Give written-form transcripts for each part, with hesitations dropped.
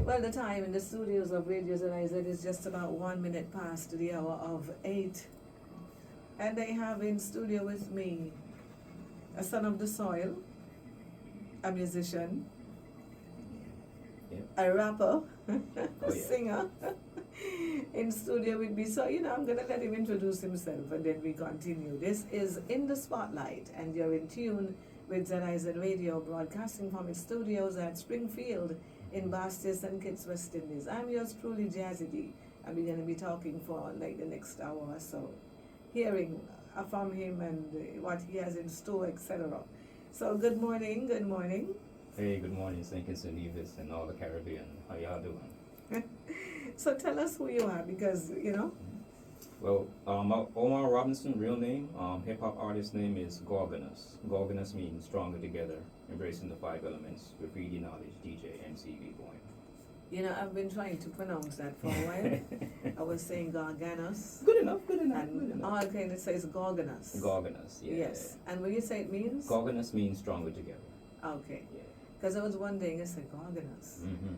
Well, the time in the studios of Radio ZIZ is just about 1 minute past the hour of 8. And I have in studio with me a son of the soil, a musician, a rapper, a singer in studio with me. So, I'm going to let him introduce himself and then we continue. This is In the Spotlight, and you're in tune with ZIZ Radio, broadcasting from its studios at Springfield in Boston, St. Kitts, West Indies. I'm yours truly, Jazzy D, and we're going to be talking for like the next hour or so, hearing from him and what he has in store, etc. So good morning, good morning. Hey, good morning, St. Kitts and Nevis and all the Caribbean. How y'all doing? So tell us who you are, because, Well, Omar Robinson, real name, hip-hop artist name is Gorgonus. Gorgonus means stronger together, embracing the 5 elements, graffiti knowledge, DJ, MC, B-boy. I've been trying to pronounce that for a while. I was saying Gorgonus. Good enough, good enough, And good enough. all I can say is Gorgonus. Gorgonus, yeah. Yes. And when you say it means? Gorgonus means stronger together. Okay. Yeah. Because I was wondering, I said Gorgonus. Mm-hmm.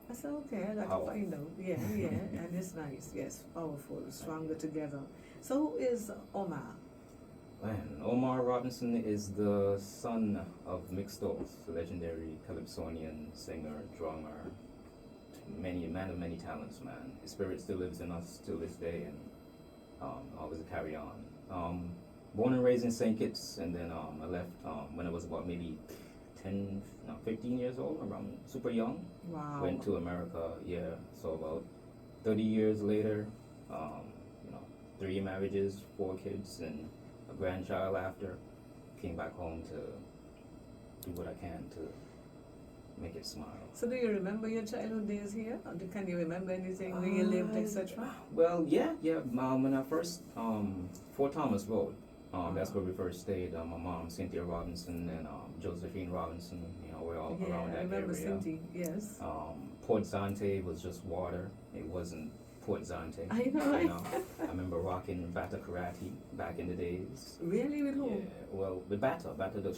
I said, okay, I got to find out. Yeah, and it's nice. Yes, powerful, stronger together. So who is Omar? Man, Omar Robinson is the son of Mick Stoltz, a legendary Calypsonian singer, drummer, man of many talents, man. His spirit still lives in us till this day, and always a carry on. Born and raised in St. Kitts, and then I left when I was about maybe 15 years old, around super young. Wow. Went to America, so about 30 years later, 3 marriages, 4 kids, and a grandchild after. Came back home to do what I can to make it smile. So do you remember your childhood days here? Or can you remember anything where you lived, etc.? Well, yeah. When I first, Fort Thomas Road, that's where we first stayed. My mom, Cynthia Robinson, and Josephine Robinson, we're all around that area. I remember Cynthia, yes. Port Zante was just water. It wasn't Port Zante. I know, right? I remember rocking Bata Karate back in the days. Really? With whom? Yeah, well, with Bata,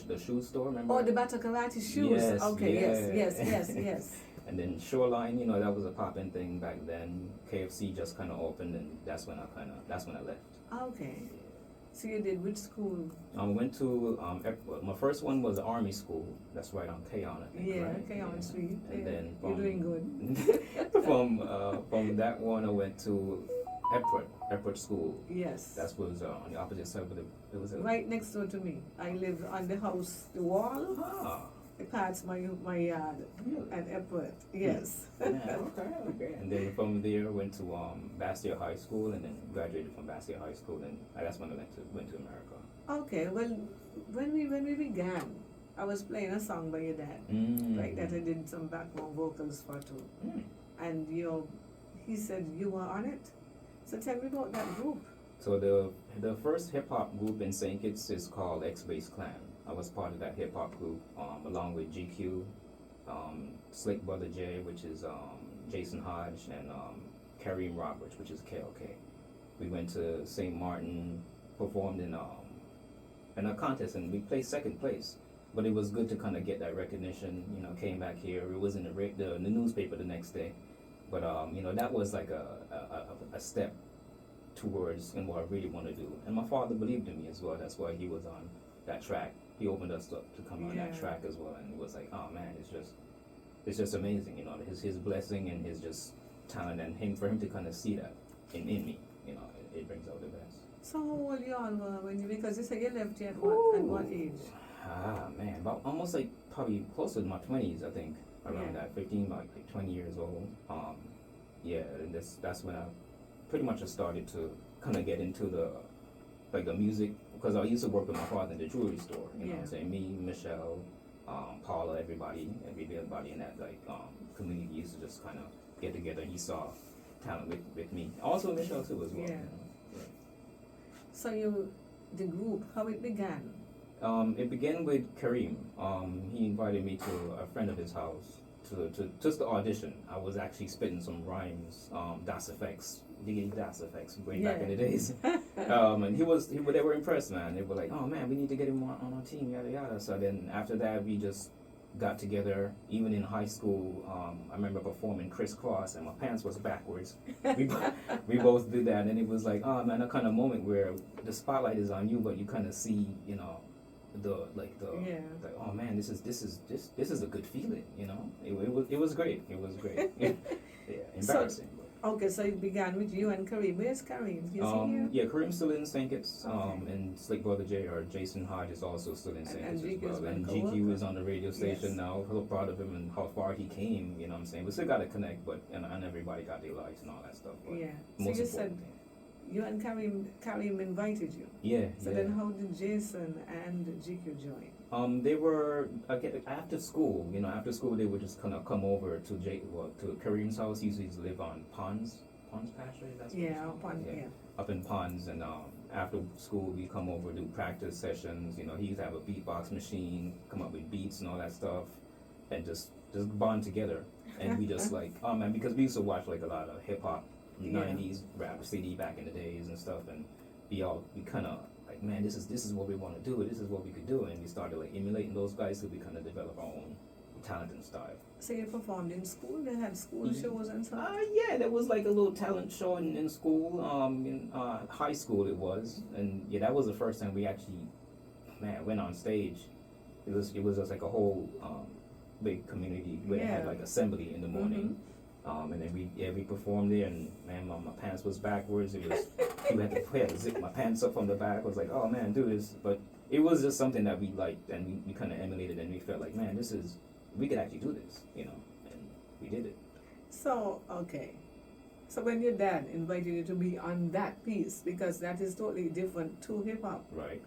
the shoe store, remember? Oh, the Bata Karate shoes. Yes, okay, yeah. yes. And then Shoreline, that was a poppin' thing back then. KFC just kind of opened, and that's when I left. Okay. So you did which school? I went to my first one was the Army School. That's right on Keon, I think. Yeah, right? Keon Street. And then you're doing good. from that one I went to Epworth School. Yes. That was on the opposite side of it was right next door to me. I live on the house, the wall. Ah. It parts my yard at Epworth. Yes. Yeah, okay. And then from there went to Bastia High School, and then graduated from Bastia High School, and that's when I went to America. Okay, well, when we began, I was playing a song by your dad, right? That I did some background vocals for too, and he said you were on it. So tell me about that group. So the first hip hop group in St. Kitts is called X-Base Clan. I was part of that hip hop group along with GQ, Slick Brother J, which is Jason Hodge, and Kareem Roberts, which is KLK. We went to St. Martin, performed in a contest, and we placed second place. But it was good to kind of get that recognition. Came back here. It was in the newspaper the next day. But that was like a step towards what I really want to do. And my father believed in me as well. That's why he was on that track he opened us up to come on that Yeah. track as well, and it was like, oh man, it's just amazing, you know, his blessing and his just talent, and for him to kind of see that in me, you know, it brings out the best. So how old you all were when you, because you said you left here at what age? Ah man, about almost like probably close to my 20s, I think, around Yeah. that 15, like 20 years old. Yeah, and that's when I pretty much just started to kind of get into the music, because I used to work with my father in the jewelry store. You know what I'm Yeah. saying? Me, Michelle, Paula, everybody in that community used to just kind of get together. He saw talent with me, also Michelle too as well. Yeah. You know? So the group, how it began? It began with Kareem. He invited me to a friend of his house to just the audition. I was actually spitting some rhymes, Das Effects, diggity Das Effects, way back in the days. And they were impressed, man. They were like, oh man, we need to get him on our team, yada yada. So then after that, we just got together. Even in high school, I remember performing crisscross, and my pants was backwards. We both did that, and it was like, oh man, a kind of moment where the spotlight is on you, but you kind of see, you know, like oh man, this is a good feeling, you know. It was great. It was great. Yeah, embarrassing. Okay, so it began with you and Kareem. Where's Kareem? Is he here? Yeah, Kareem's still in St. Kitts. Okay. And Slick Brother J, or Jason Hodge, is also still in St. And Kitts as GQ's well. And been GQ co-worker. is on the radio station Yes. now. Real proud of him and how far he came. You know what I'm saying? We still got to connect, but and everybody got their lives and all that stuff. But Yeah. So most you said importantly, you and Kareem invited you. yeah. So then how did Jason and GQ join? They were after school. You know, after school they would just kind of come over to to Kareem's house. He used to live on Ponds Pasture. That's what it's called? Up in Ponds, and after school we come over, do practice sessions. You know, he used to have a beatbox machine, come up with beats and all that stuff, and just bond together. And we just like, oh man, because we used to watch like a lot of hip hop, Yeah. 90s rap CD back in the days and stuff, and we kind of like, man, this is what we want to do. This is what we could do, and we started like emulating those guys, so we kind of developed our own talent and style. So you performed in school? They had school shows and stuff? Yeah, there was like a little talent show in school. In high school it was, and yeah, that was the first time we actually, man, went on stage. It was just like a whole big community where they had like assembly in the morning. And then we performed there, and man, my pants was backwards. It was we had to zip my pants up from the back. I was like, oh man, do this. But it was just something that we liked, and we kind of emulated, and we felt like, man, we could actually do this, you know, and we did it. So, okay. So when your dad invited you to be on that piece, because that is totally different to hip hop, Right.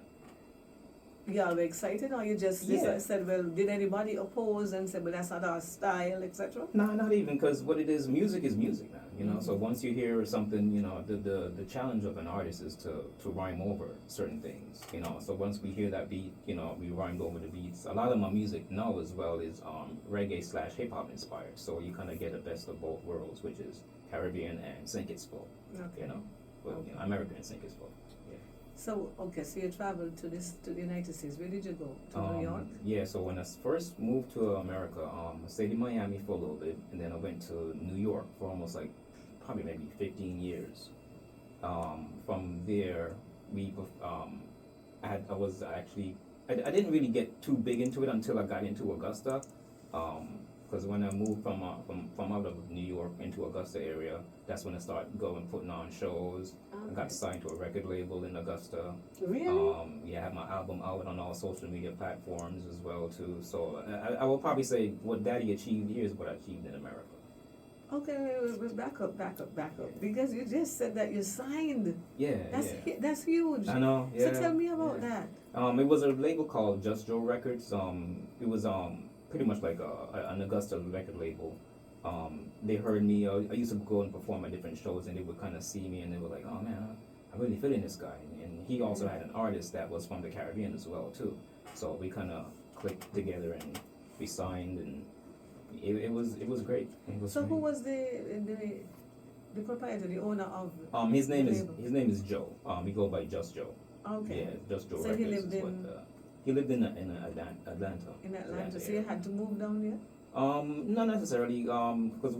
you all were excited, or you just said, well, did anybody oppose and said, well, that's not our style, etc.? No, not even, because what it is music, man. You know, so once you hear something, you know, the challenge of an artist is to rhyme over certain things. You know, so once we hear that beat, you know, we rhymed over the beats. A lot of my music now as well is reggae / hip hop inspired. So you kind of get the best of both worlds, which is Caribbean and St. Kitts flow. Okay. You know, well, you know, American and St. Kitts flow. So, okay, so you traveled to the United States. Where did you go? To New York? Yeah, so when I first moved to America, I stayed in Miami for a little bit, and then I went to New York for almost like probably maybe 15 years. From there, I didn't really get too big into it until I got into Augusta. Because when I moved from out of New York into Augusta area, that's when I started putting on shows. I got signed to a record label in Augusta. Really? I have my album out on all social media platforms as well too. So I will probably say what Daddy achieved here is what I achieved in America. Okay, wait, back up. Because you just said that you signed. Yeah, That's huge. I know. Yeah. So tell me about that. It was a label called Just Joe Records. It was pretty much like an Augusta record label. They heard me. I used to go and perform at different shows, and they would kind of see me, and they were like, "Oh man, I'm really feeling this guy." And he also had an artist that was from the Caribbean as well too. So we kind of clicked together, and we signed, and it was great. So who was the proprietor, the owner of? His name is Joe. We go by Just Joe. Okay. Yeah, Just Joe. So Records he lived is in. He lived in Atlanta. In Atlanta, so you had to move down there? Not necessarily, because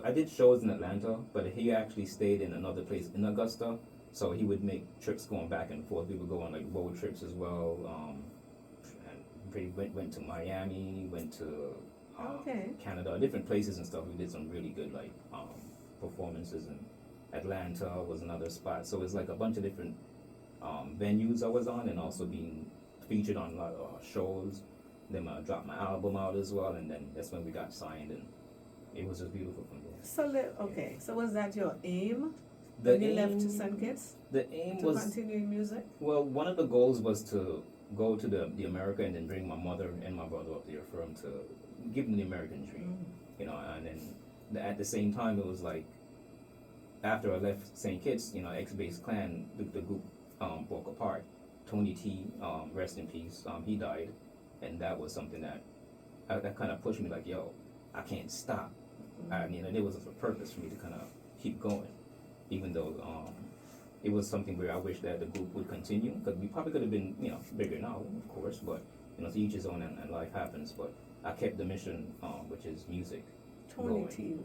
I did shows in Atlanta, but he actually stayed in another place in Augusta, so he would make trips going back and forth. We would go on like road trips as well, and went to Miami, went to Okay. Canada, different places and stuff. We did some really good like performances, and Atlanta was another spot. So it's like a bunch of different venues I was on, and also being featured on a lot of shows. Then I dropped my album out as well, and then that's when we got signed, and it was just beautiful from there. So so was that your aim The when you aim, left St. Kitts the aim to was, continue in music? well, one of the goals was to go to the America and then bring my mother and my brother up there for them to give them the American dream, you know. And then at the same time, it was like after I left St. Kitts, you know, X-Base Clan, the group broke apart. Tony T, rest in peace, he died, and that was something that kind of pushed me like, yo, I can't stop. I mean, there was a purpose for me to kind of keep going, even though it was something where I wish that the group would continue, because we probably could have been, you know, bigger now, of course, but, you know, to each his own, and life happens. But I kept the mission, which is music. Tony T.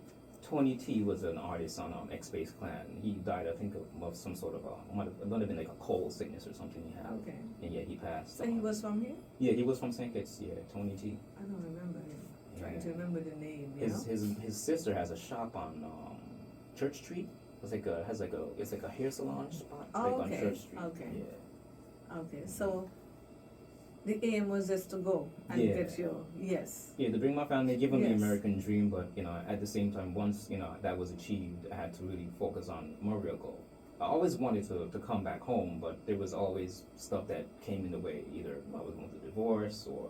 Tony T was an artist on X-Base Clan. He died, I think, of some sort of might have been like a cold sickness or something he had. Okay. And yeah, he passed. So he was from here? Yeah, he was from St. Kitts. Yeah, Tony T. I don't remember him. Yeah. Trying to remember the name. You know? His sister has a shop on Church Street. It's like a hair salon spot. Oh, like okay. On Church Street. Okay. Yeah. Okay. So the aim was just to go and Yeah. get your yes. Yeah, to bring my family, give them the Yes. American dream, but, you know, at the same time, once, you know, that was achieved, I had to really focus on my real goal. I always wanted to come back home, but there was always stuff that came in the way. Either I was going through divorce, or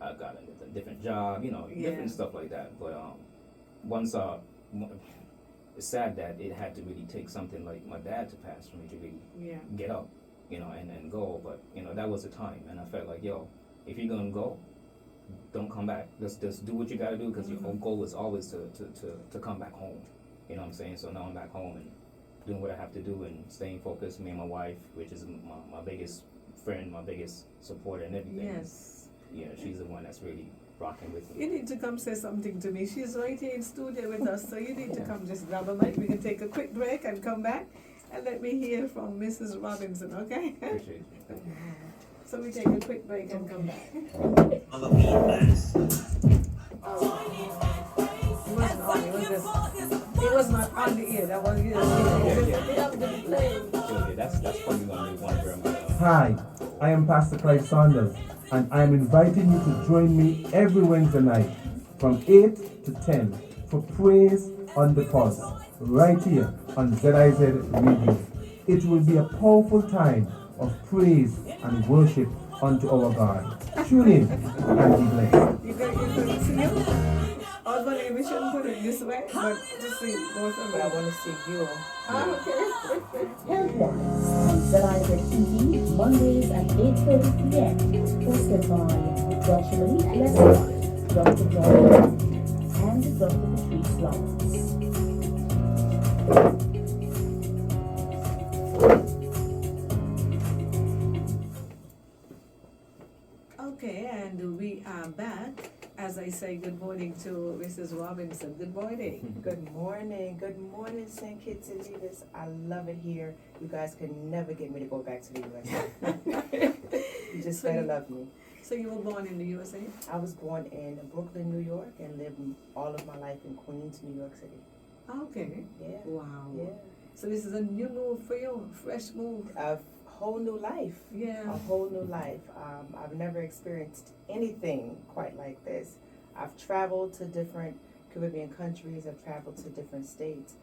I got a different job, you know, Yeah. different stuff like that. But once it's sad that it had to really take something like my dad to pass for me to really Yeah. get up, you know, and go. But, you know, that was the time, and I felt like, yo, if you're gonna go, don't come back. Just do what you gotta do, because your whole goal is always to come back home. You know what I'm saying? So now I'm back home and doing what I have to do and staying focused. Me and my wife, which is my biggest friend, my biggest supporter and everything. Yes. Yeah, she's the one that's really rocking with You me. need to come say something to me. She's right here in studio with us, so you need to come just grab a mic. We can take a quick break and come back and let me hear from Mrs. Robinson, okay? Appreciate you. So we take a quick break and come back. It was not on the air. That was Yeah, that's probably gonna be one where I'm gonna. Hi, I am Pastor Clive Saunders, and I am inviting you to join me every Wednesday night from 8 to 10 for Praise on the Pulse, right here on ZIZ Radio. It will be a powerful time of praise and worship unto our God. Tune in and be blessed. You can see you. I was wondering if we shouldn't put it this way, but just see both of But I them. want to see you. Okay. Health Wise on ZIZ TV, Mondays at 8:30 p.m. Hosted by Dr. Malik Leslie, Dr. John, and Dr. Patrice Lawrence. Okay, and we are back. As I say, good morning to Mrs. Robinson. Good morning. Good morning, St. Kitts and Nevis. I love it here. You guys could never get me to go back to the USA. You just So gotta you- love me. So you were born in the USA? I was born in Brooklyn, New York, and lived all of my life in Queens, New York City. Okay. Yeah, Wow. yeah. So this is a new move for you, fresh move. A whole new life. Yeah. A whole new life. I've never experienced anything quite like this. I've traveled to different Caribbean countries. I've traveled to different states.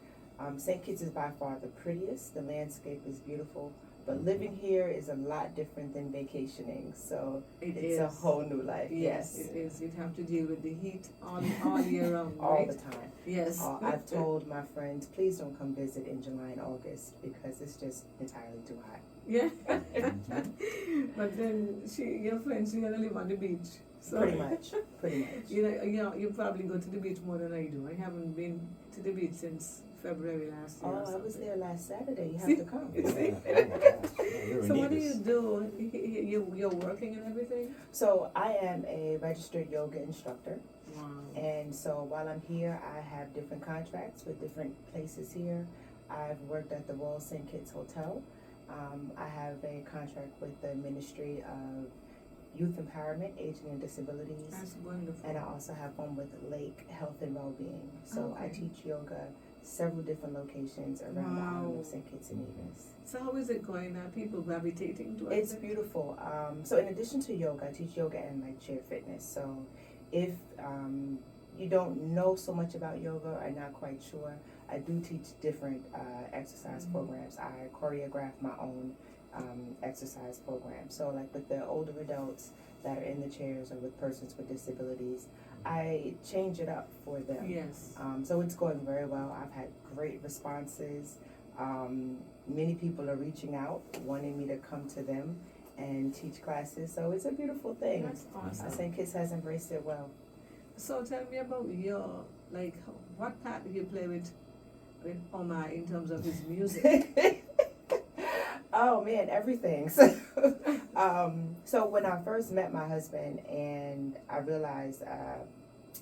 St. Kitts is by far the prettiest. The landscape is beautiful. But living here is a lot different than vacationing. So it's a whole new life. Yes, Yes. it is. You'd have to deal with the heat all year round, All right? the time. Yes. I've told my friends, please don't come visit in July and August because it's just entirely too hot. Yeah. But then your friends, you're gonna live on the beach. So Pretty much. You probably go to the beach more than I do. I haven't been to the beach since February last year. Oh, or I was something. there last Saturday. You have See? to come. You see? Yeah, So what do you do? You're working and everything? So I am a registered yoga instructor. Wow. And so while I'm here, I have different contracts with different places here. I've worked at the Royal St. Kitts Hotel. I have a contract with the Ministry of youth empowerment, aging and disabilities. That's wonderful. And I also have one with Lake Health and Wellbeing. So I Okay. teach yoga several different locations around the island of St. Kitts and Nevis. So how is it going? Are people gravitating towards It's it? beautiful. So in addition to yoga, I teach yoga and like chair fitness. So if you don't know so much about yoga or not quite sure, I do teach different exercise programs. I choreograph my own exercise program. So like with the older adults that are in the chairs or with persons with disabilities, I change it up for them. Yes. So it's going very well. I've had great responses. Many people are reaching out, wanting me to come to them and teach classes. So it's a beautiful thing. That's awesome. St. Kitts has embraced it well. So tell me about your, like, what part did you play with Omar in terms of his music? Oh man, everything. So when I first met my husband and I realized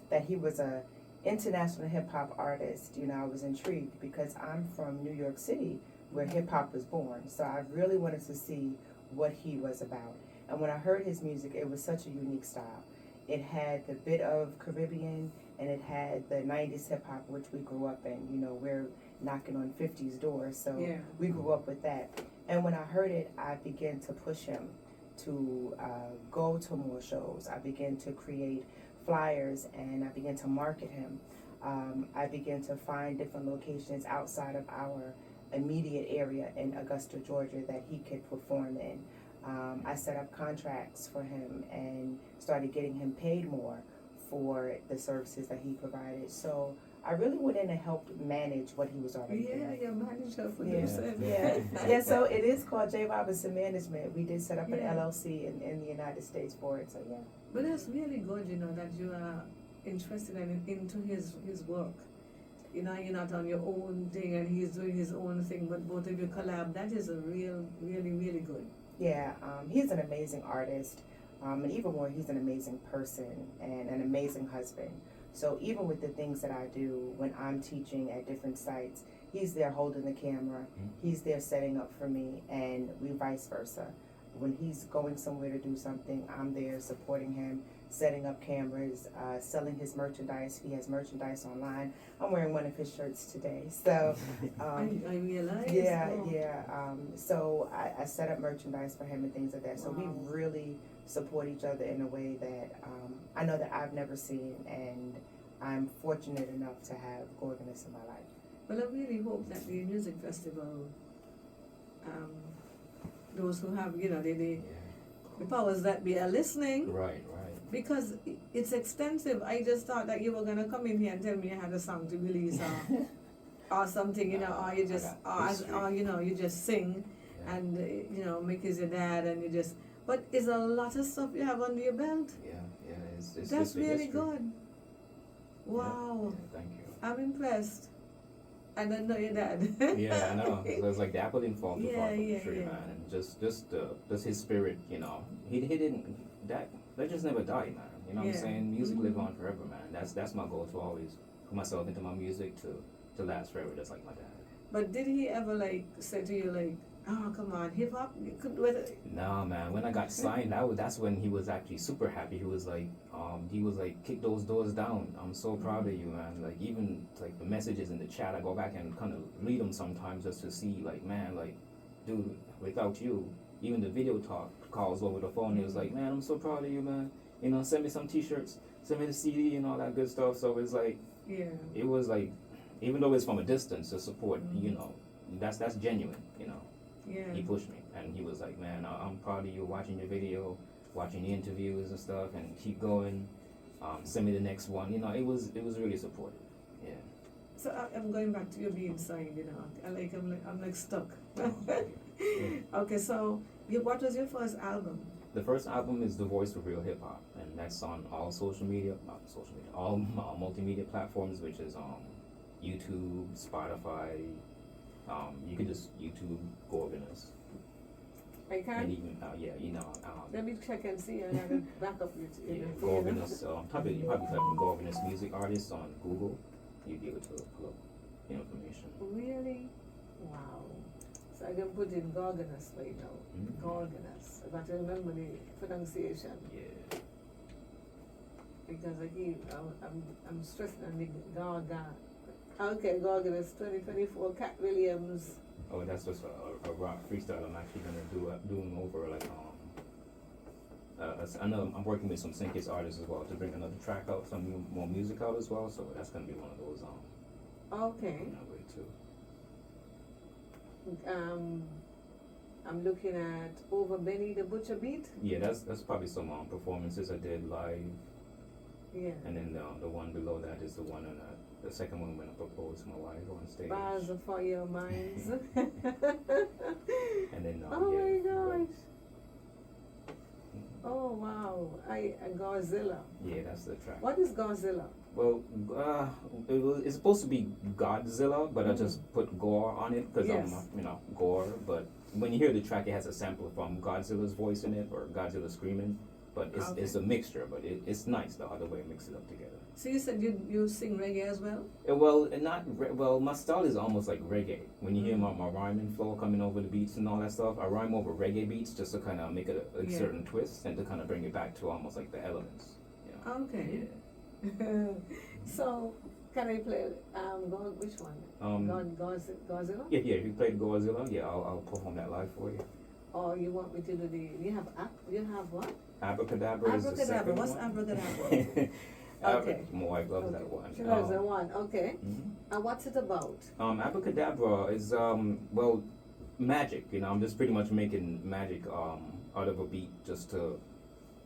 that he was a international hip hop artist, you know, I was intrigued because I'm from New York City where hip hop was born. So I really wanted to see what he was about. And when I heard his music, it was such a unique style. It had the bit of Caribbean and it had the 90s hip hop, which we grew up in. You know, we're knocking on 50s doors, so Yeah. we grew up with that. And when I heard it, I began to push him to go to more shows. I began to create flyers and I began to market him. I began to find different locations outside of our immediate area in Augusta, Georgia that he could perform in. I set up contracts for him and started getting him paid more for the services that he provided. So I really went in and helped manage what he was already Yeah, doing. your manager for Yeah, yourself. yeah. So it is called J. Robinson Management. We did set up an Yeah. LLC in the United States for it, so yeah. But that's really good, you know, that you are interested in into his work. You know, you're not on your own thing and he's doing his own thing, but both of you collab. That is a really good. Yeah, he's an amazing artist, and even more, he's an amazing person and an amazing husband. So even with the things that I do when I'm teaching at different sites, he's there holding the camera, he's there setting up for me, and we vice versa. When he's going somewhere to do something, I'm there supporting him, setting up cameras, selling his merchandise. He has merchandise online. I'm wearing one of his shirts today. So, I realize. yeah, oh. yeah. So I set up merchandise for him and things like that. So we Wow. really support each other in a way that I know that I've never seen, and I'm fortunate enough to have Gorgon in my life. Well, I really hope that the music festival, those who have, you know, the powers that be are listening, Right. because it's extensive. I just thought that you were gonna come in here and tell me you had a song to release or something, you know, or you just, or you know, you just sing Yeah. and you know, make is your dad and you just. But it's a lot of stuff you have under your belt. Yeah. It's That's the really history. good. Wow, Yeah, thank you. I'm impressed. I don't know your dad. Yeah, I know. So it's like the apple didn't fall too far from Yeah, the tree, yeah. man. And just his spirit, you know. He didn't that just never died, man. You know what I'm Yeah. saying? Music Mhm. live on forever, man. That's my goal, to always put myself into my music to last forever, just like my dad. But did he ever like say to you like, oh come on, hip hop, you could do it? Nah, man. When I got signed, that's when he was actually super happy. He was like, kick those doors down. I'm so proud of you, man. Like even like the messages in the chat, I go back and kind of read them sometimes just to see, like, man, like, dude, without you, even the video calls over the phone, he was like, man, I'm so proud of you, man. You know, send me some T-shirts, send me the CD and all that good stuff. So it's like, Yeah. it was like, even though it's from a distance, the support, you know, that's genuine, you know. Yeah. He pushed me, and he was like, man, I'm proud of you, watching your video, watching the interviews and stuff, and keep going. Send me the next one. You know, it was really supportive. Yeah. So I'm going back to you being signed, you know. I'm like stuck. Okay, so what was your first album? The first album is The Voice of Real Hip Hop, and that's on all all multimedia platforms, which is YouTube, Spotify. You can just YouTube Gorgonus. I And can't. even Let me check and see. I have it back up with yeah, Gorgonus. You probably type in Gorgonus music artist on Google. You'd be able to pull up information. Really? Wow. So I can put in Gorgonus right now. Mm. Gorgonus. I got to remember the pronunciation Yeah. because I keep, I'm stressing on the Gorgon. Okay, Gorgonus 2024, Cat Williams. Oh, that's just a rock freestyle. I'm actually gonna doing over like I know I'm working with some St. Kitts artists as well to bring another track out, some more music out as well. So that's gonna be one of those Okay. on that way too. I'm looking at Over Benny the Butcher Beat. Yeah, that's probably some performances I did live, Yeah. and then the one below that is the one on the second one when I proposed to my wife on stage. Bars for Your Minds. And then Oh yeah, my gosh. Oh wow. Godzilla. Yeah, that's the track. What is Godzilla? Well, it's supposed to be Godzilla, but I just put gore on it because Yes. I'm, gore. But when you hear the track, it has a sample from Godzilla's voice in it, or Godzilla screaming. But it's a mixture, but it's nice the other way, mix it up together. So you said you sing reggae as well? My style is almost like reggae. When you hear my rhyming flow coming over the beats and all that stuff, I rhyme over reggae beats just to kind of make it a certain twist and to kind of bring it back to almost like the elements. Okay. Yeah. So can I play which one? Godzilla? Yeah. If you played Godzilla, yeah, I'll perform that live for you. Or you want me to do you have what? Abracadabra is the second What's one. abracadabra? Okay. My wife loves that one. She loves that one, okay. Mhm. And what's it about? Abracadabra is magic. I'm just pretty much making magic out of a beat just to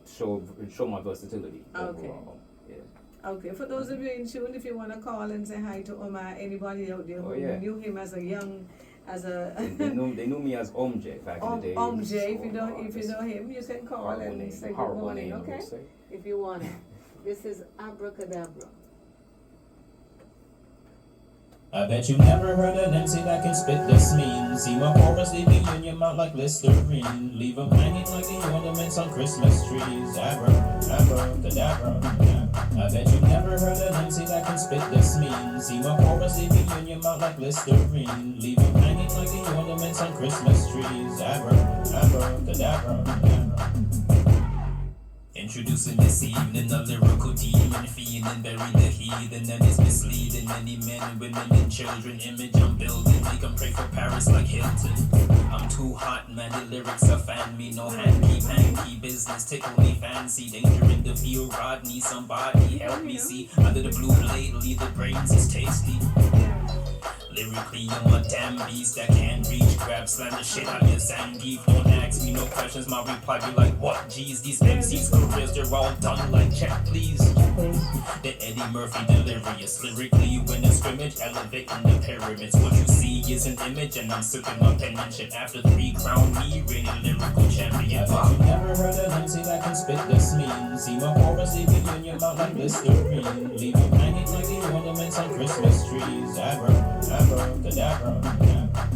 show my versatility Okay. overall. Yeah. Okay, for those of you in tune, if you want to call and say hi to Omar, anybody out there who knew him as a they knew me as Omj back in the day. Omj, so, if you know him, you can call and say good morning, okay? If you want it. This is Abracadabra. I bet you never heard an MC that can spit this mean. See my chorus leaving in your mouth like Listerine. Leave 'em hanging like the ornaments on Christmas trees. Abracadabra. I bet you never heard an MC that can spit this mean. See my chorus leaving in your mouth like Listerine. Leave 'em hanging like the ornaments on Christmas trees. Abracadabra. Introducing this evening a lyrical demon, feeling bury the heathen and is misleading many men, women, and children. Image I'm building, make 'em pray for Paris like Hilton. I'm too hot, man, the lyrics offend me. No hanky business, tickle me fancy. Danger in the field, Rodney, somebody help me see. Under the blue blade, leave the brains is tasty. Lyrically, I'm a damn beast that can't reach. Grab, slam the shit out your Zangief. Don't ask me no questions, my reply be like, what? Geez, these MCs' careers, they're all done like check, please. The Eddie Murphy delirious. Lyrically, when a scrimmage, elevating the pyramids. What you see is an image, and I'm sipping my penmanship. After 3 crown me, really lyrical champion. I bet you never heard an MC that can spit this mean. See my chorus leaving in your mouth like Listerine. Leave 'em hanging like the ornaments on Christmas trees. Abracadabra.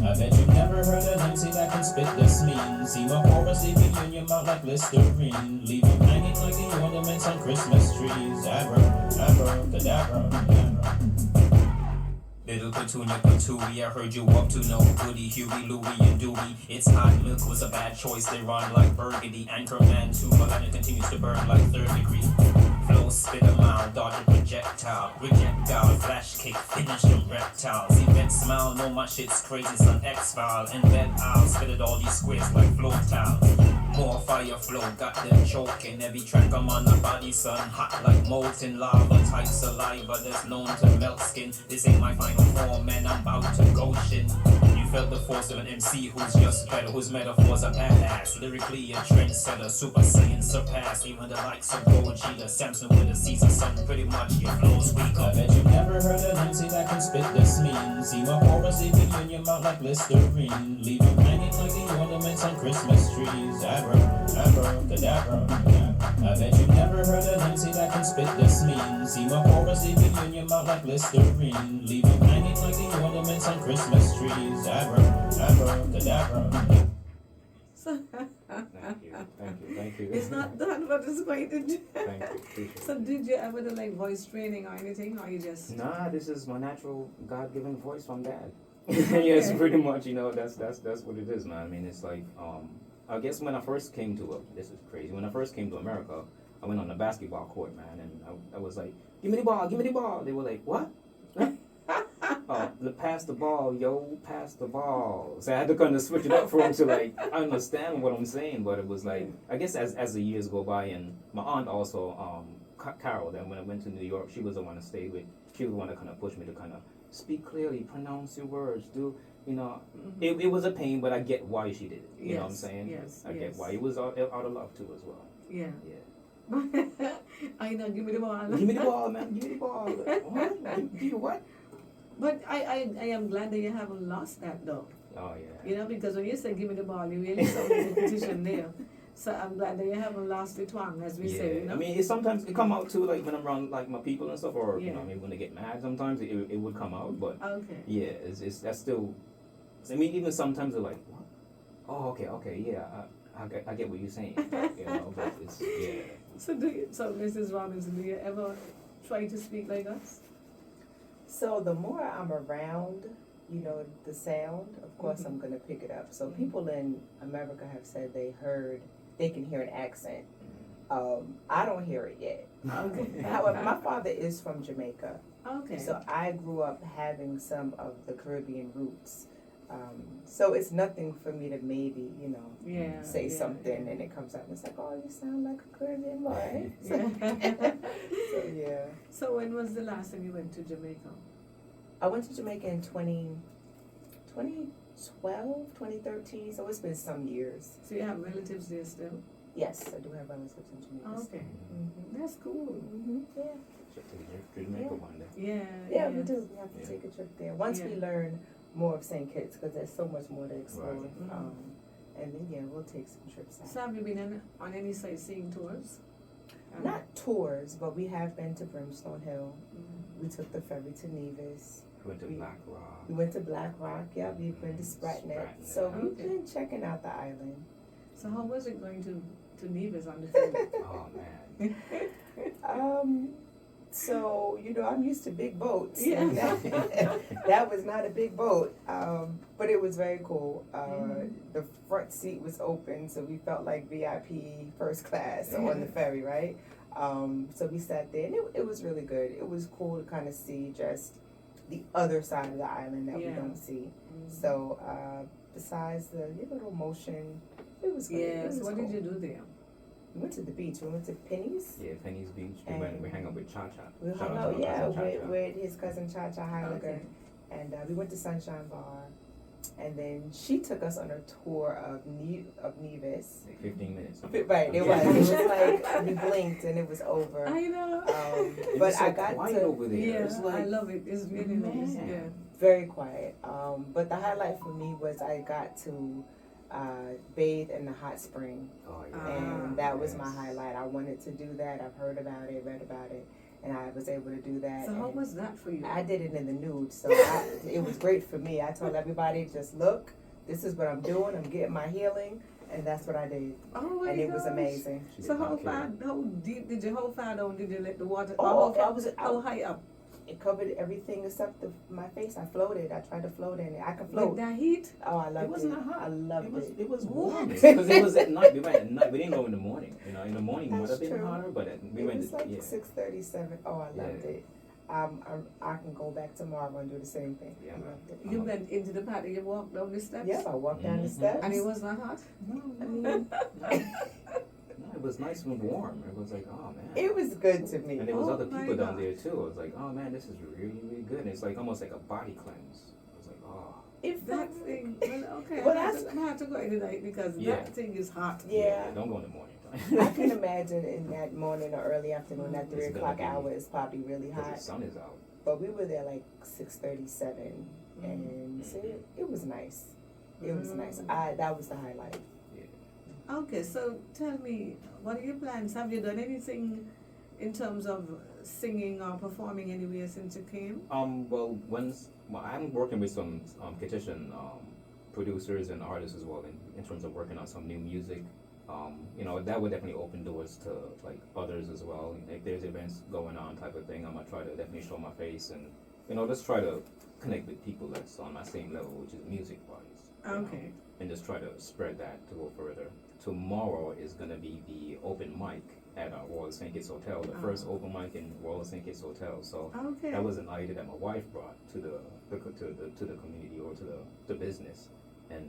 I bet you never heard an MC that can spit this mean. See my chorus leaving in your mouth like Listerine. Leave 'em hanging like the ornaments on Christmas trees. Abracadabra. Little Petunia Patooey, I heard you up to no goody. Huey, Louie, and Dewey. It's hot milk was a bad choice. They run like burgundy. Anchorman 2, my line continues to burn like 3rd degree. Flow, spit a mile, dodge a projectile. Flash kick, finish them reptiles. Event smile, know my shit's crazy, son. X-File, and bed I'll spit at all these squares like flow tiles. More fire flow, got them choking. Every track I'm on the body, son. Hot like molten lava, type saliva that's known to melt skin. This ain't my final form, man, I'm about to go shin. You felt the force of an MC who's just better, whose metaphors are badass. Lyrically a trendsetter, super saiyan surpass. Even the likes of Gogeta, Samson with a Caesar, son. Pretty much your flow's weak. I bet you never heard an MC that can spit this mean. See my chorus leaving in your mouth like Listerine. Leave 'em hanging like the ornaments on Christmas trees. Abracadabra. I bet you never heard an MC that can spit this mean. See my chorus leaving in your mouth like Listerine. Leave 'em hanging like the ornaments on Christmas trees. Abracadabra. Thank you. It's not done, but it's quite Thank you. Appreciate it. So did you ever do like voice training or anything, or you just? Nah, this is my natural God-given voice from Dad. Yes, Okay. pretty much. That's what it is, man. I mean, it's like I guess when I first came to this is crazy. When I first came to America, I went on the basketball court, man, and I was like, "Give me the ball, give me the ball." They were like, "What?" Pass the ball, yo, pass the ball. So I had to kind of switch it up for him to like understand what I'm saying. But it was like, I guess as the years go by, and my aunt also, Carol, then when I went to New York, she was the one to stay with. She was the one to kind of push me to kind of speak clearly, pronounce your words, it was a pain, but I get why she did it. You know what I'm saying? Yes, I get yes. why. It was out of love too as well. Yeah. Yeah. I know, give me the ball. Give me the ball, man. Give me the ball. What? Give you what? But I am glad that you haven't lost that though. Oh yeah. Because when you say give me the ball, you really saw the petition there. So I'm glad that you haven't lost the twang, as we say. I mean, sometimes it come out too, like when I'm around like my people and stuff, or Yeah. maybe when they get mad. Sometimes it would come out, but Okay. yeah, it's that's still. I mean, even sometimes they're like, what? Oh, okay, yeah, I get what you're saying, but it's yeah. So Mrs. Robinson, do you ever try to speak like us? So the more I'm around, the sound, of course I'm gonna pick it up. So people in America have said they can hear an accent. I don't hear it yet. Okay. However, my father is from Jamaica. Okay. So I grew up having some of the Caribbean roots. So it's nothing for me to maybe, yeah, say yeah, something yeah. and it comes out and it's like, oh, you sound like a Caribbean boy. Yeah. So yeah. So when was the last time you went to Jamaica? I went to Jamaica in 2012, 2013, so it's been some years. So you have relatives there still? Yes, I do have relatives in Jamaica. Okay. Mm-hmm. That's cool. Mm-hmm. Yeah. Should take a trip to Jamaica one day. Yeah. Yeah, we do. We have to Yeah. take a trip there. Once we Yeah. learn more of St. Kitts, because there's so much more to explore. Right. Mhm. And then, we'll take some trips out. So have you been on any sightseeing tours? Not tours, but we have been to Brimstone Hill. Mhm. We took the ferry to Nevis. Went to We- Black Rock. We went to Black Rock. Yeah, we've been to Spratnet. Spratnet. So we've Okay. been checking out the island. So how was it going to Nevis on the ferry? Oh man. So, I'm used to big boats. Yeah. And that was not a big boat, but it was very cool. The front seat was open, so we felt like VIP first class on the ferry, right? So we sat there, and it was really good. It was cool to kind of see just the other side of the island that we Yeah. don't see. Mhm. So besides the little motion, it was good. It Yeah, was so what cool. did you do there? We went to the beach. We went to Penny's. Yeah, Penny's Beach. We hang out with Cha Cha. We Shout hung out out, to my cousin Cha Cha. with his cousin Cha Cha Heiliger. Okay. And we went to Sunshine Bar. And then she took us on a tour of Nevis. Like 15 minutes. Right, it was. It was like we blinked and it was over. I know. It's But so I got quiet to over there. Yeah, It's like I love it. It's really nice. Man. Yeah. very quiet. But the highlight for me was I got to bathe in the hot spring. oh yeah. And that was my Yes. highlight. I wanted to do that. I've heard about it, read about it, and I was able to do that. So how and was that for you? I did it in the nude, so it was great for me. I told everybody, just look, this is what I'm doing. I'm getting my healing, and that's what I did, Oh my and it was gosh. amazing. She So did not care. how deep did you, how far down did you let the water? Oh, how high up? It covered everything except my face. I floated. I tried to float in it. I can With float. that heat? Oh, I loved it. It wasn't that hot. I loved it. It was What? warm because it was at night. We went at night. We didn't go in the morning. In the morning it would That's have been true. hotter, but we It went. was like Yeah. 6:37. Oh, I loved Yeah. it. I can go back tomorrow and do the same thing. Yeah, I man. loved it. You went into the patio, you walked down the steps? Yep, I walked down the Mhm. steps. And it was not hot? I mean, No, it was nice and warm. It was like, oh man. it was good to me. And there was Oh other my people down God. there too. I was like, oh man, this is really, really good. And it's like almost like a body cleanse. I was like, oh. If That thing, well, okay, Well, I had to go in tonight because Yeah. that thing is hot. Yeah. Don't go in the morning. I can imagine in that morning or early afternoon, that It's 3 o'clock gonna be- hour is probably really Because the hot. sun is out. But we were there like 6:37, and so it was nice. It was nice. That was the highlight. Okay, so tell me, what are your plans? Have you done anything in terms of singing or performing anywhere since you came? Well, I'm working with some Kitchen producers and artists as well in terms of working on some new music. That would definitely open doors to like others as well. If there's events going on type of thing, I'm gonna try to definitely show my face and just try to connect with people that's on my same level, which is music-wise. you know, Okay. and just try to spread that to go further. Tomorrow is gonna be the open mic at Royal St. Kitts Hotel, the first open mic in Royal St. Kitts Hotel. So Okay. that was an idea that my wife brought to the community or to the business, and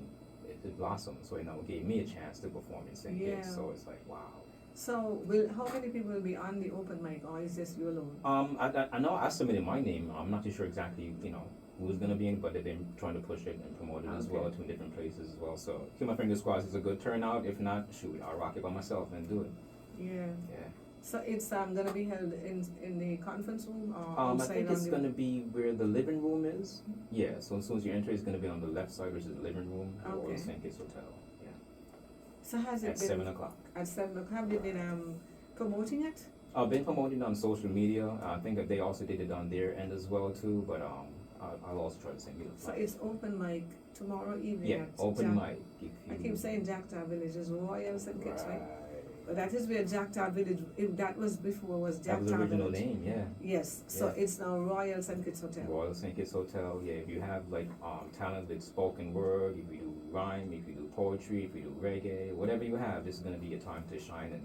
it blossomed. So it gave me a chance to perform in St. Kitts. Yeah. So it's like wow. So how many people will be on the open mic, or is just you alone? I know I submitted my name. I'm not too sure exactly, who's gonna be in, but they've been trying to push it and promote it as well to different places as well. So keep my fingers crossed. It's a good turnout. If not, shoot, I'll rock it by myself and do it. Yeah. Yeah. So it's gonna be held in the conference room or I outside think on it's the gonna be where the living room is. Yeah. So as soon as you enter, it's gonna be on the left side, which is the living room, or Okay. the St. Kitts Hotel. Yeah. So has it At been 7:00. at 7 o'clock? Have they been promoting it? I've been promoting it on social media. I think that they also did it on their end as well too. But I'll also try to send you the So flyer. it's open mic tomorrow evening. Yeah, at open Jack- mic. I keep saying Jacktown Village is Royal St. Kitts, right? Right. But that is where Jacktown Village. If that was before, was That was the Jacktown original Village. name, yeah. Yes. So Yeah. it's now Royal St. Kitts Hotel. Royal St. Kitts Hotel, yeah. If you have like talent with spoken word, if you do rhyme, if you do poetry, if you do reggae, whatever you have, this is gonna be your time to shine and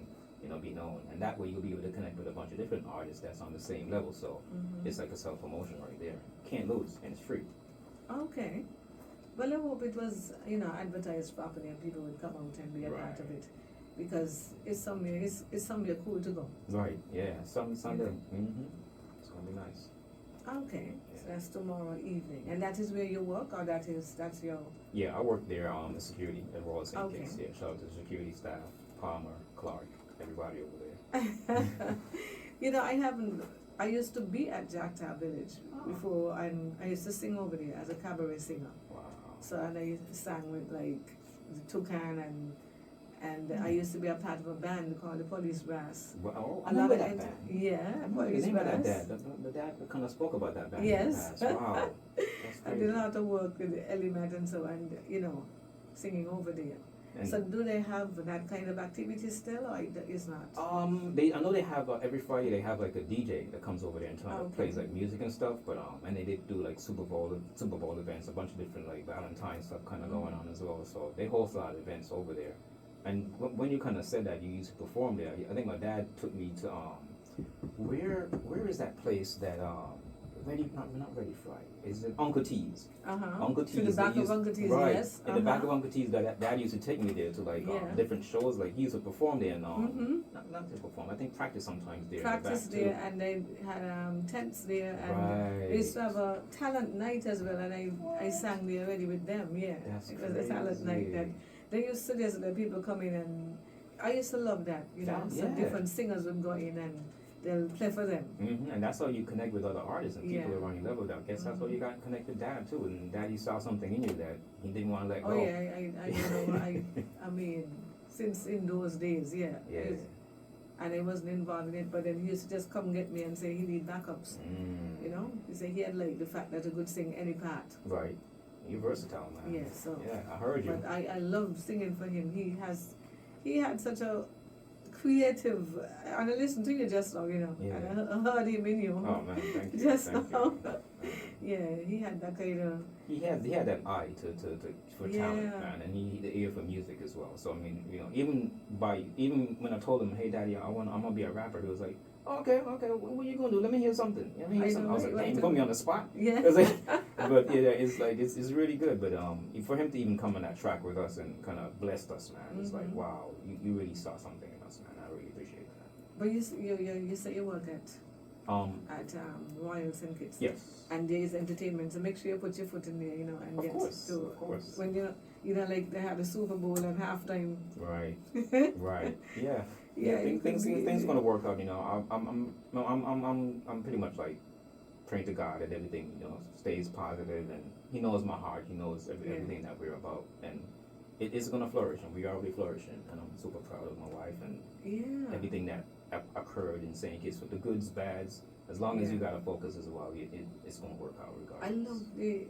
be known. And that way you'll be able to connect with a bunch of different artists that's on the same level. So it's like a self promotion right there. Can't lose, and it's free. Okay. Well, I hope it was, advertised properly and people would come out and be a part of Right. it, because it's somewhere cool to go. Right, yeah. Sunday. Yeah. It's gonna be nice. Okay. So Yeah. that's tomorrow evening, and that is where you work, or that's your. Yeah, I work there, the security at Royal St. Okay. Kitts. Yeah, shout out to the security staff, Palmer, Clark, everybody over there. I used to be at Jacktown Village before, and I used to sing over there as a cabaret singer. Wow. So, and I sang with like the Toucan, and I used to be a part of a band called the Police Brass. Well, I A lot remember of that it, band. yeah, I remember the Police name of that Brass. dad. The dad kind of spoke about that band Yes. in the past. Wow. That's I crazy. did a lot of work with Element and so, and singing over there. And, So do they have that kind of activity still, or it's not? I know they have every Friday they have like a DJ that comes over there and Okay. plays like music and stuff. But and they did do like Super Bowl events, a bunch of different like Valentine stuff kind of going on as well. So they host a lot of events over there. And when you kind of said that you used to perform there, I think my dad took me to where is that place that not Ready Fry? Is it Uncle T's? Uncle T's. To the back they of Uncle T's, right, yes. in the back of Uncle T's, Dad used to take me there to like Yeah. different shows. Like he used to perform there and Mhm. not to perform. I think practice sometimes there. Practice in the there, back and they had tents there, too. and Right. they used to have a talent night as well, and I sang there already with them. Yeah, That's it was a talent night that they used to just let people come in, and I used to love that. Some Yeah. different singers would go in and they'll play for them. And that's how you connect with other artists and people Yeah. around your level. I guess that's how you got connected with Dad too. And Daddy saw something in you that he didn't want to let Oh go. yeah, I don't know. I mean, since in those days, yeah. Yeah. And I wasn't involved in it, but then he used to just come get me and say he need backups. He said he had like the fact that I could sing any part. Right. You're versatile, man. Yeah, so. Yeah, I heard you. But I love singing for him. He had such a creative, and I listened to you just now, Yeah. and I heard him in you. Oh man, thank you. Just thank now. you. Yeah, he had that kind of. He had that eye for talent, Yeah. man, and he the ear for music as well. So I mean, even when I told him, hey daddy, I'm gonna be a rapper, he was like, okay, what you gonna do? Let me hear something. Let me hear I something. know, I was like, right, damn, you right. put me on the spot. Yeah. It's like, but yeah, it's like it's really good. But for him to even come on that track with us and kind of blessed us, man, it's like Mhm. wow, you really saw something in us, man. I really appreciate that. But you say you work at Royal St. Kitts. Yes. And there is entertainment, so make sure you put your foot in there, and Of get course, to of course. when like they had the Super Bowl and halftime. Right. Right. Yeah. Yeah, Things you could be- gonna work out. I'm pretty much like praying to God that everything stays positive, and He knows my heart. He knows everything that we're about, and it's gonna flourish, and we are already flourishing. And I'm super proud of my wife and Yeah. everything that occurred in St. Kitts, with the goods, bads. As long as you Yeah. gotta focus as well, it's gonna work out regardless. I love the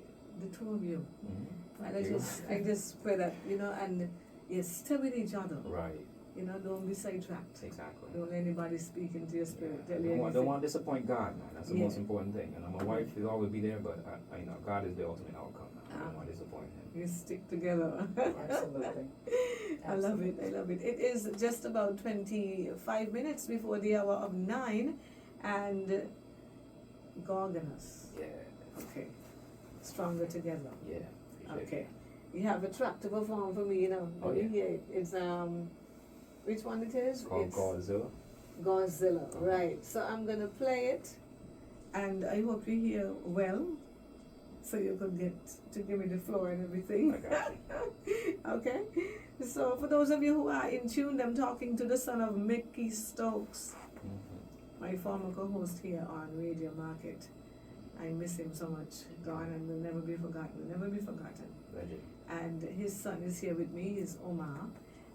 two of you. Mhm. And Thank you. I just pray that, and you stay with each other. Right. You know, don't be sidetracked. Exactly. Don't let anybody speak into your spirit. Yeah. Tell you Don't anything. want to disappoint God, man. That's the Yeah. most important thing. You know, my wife will always be there, but I know God is the ultimate outcome. I don't want to disappoint him. You stick together. Absolutely. I love it. I love it. It is just about 25 minutes before the hour of 9, and Gorgonus. Yeah. Okay. Stronger together. Yeah. Appreciate Okay. You have a track to perform for me, you know. Oh, Let me yeah. hear it. It's which one it is? It's called Godzilla. Godzilla, right. So I'm gonna play it, and I hope you hear well, so you could get to give me the floor and everything. I got you. Okay. So for those of you who are in tune, I'm talking to the son of Mickey Stokes, my former co-host here on Radio Market. I miss him so much. Gone and will never be forgotten. Will never be forgotten. Legend. And his son is here with me. He's Omar,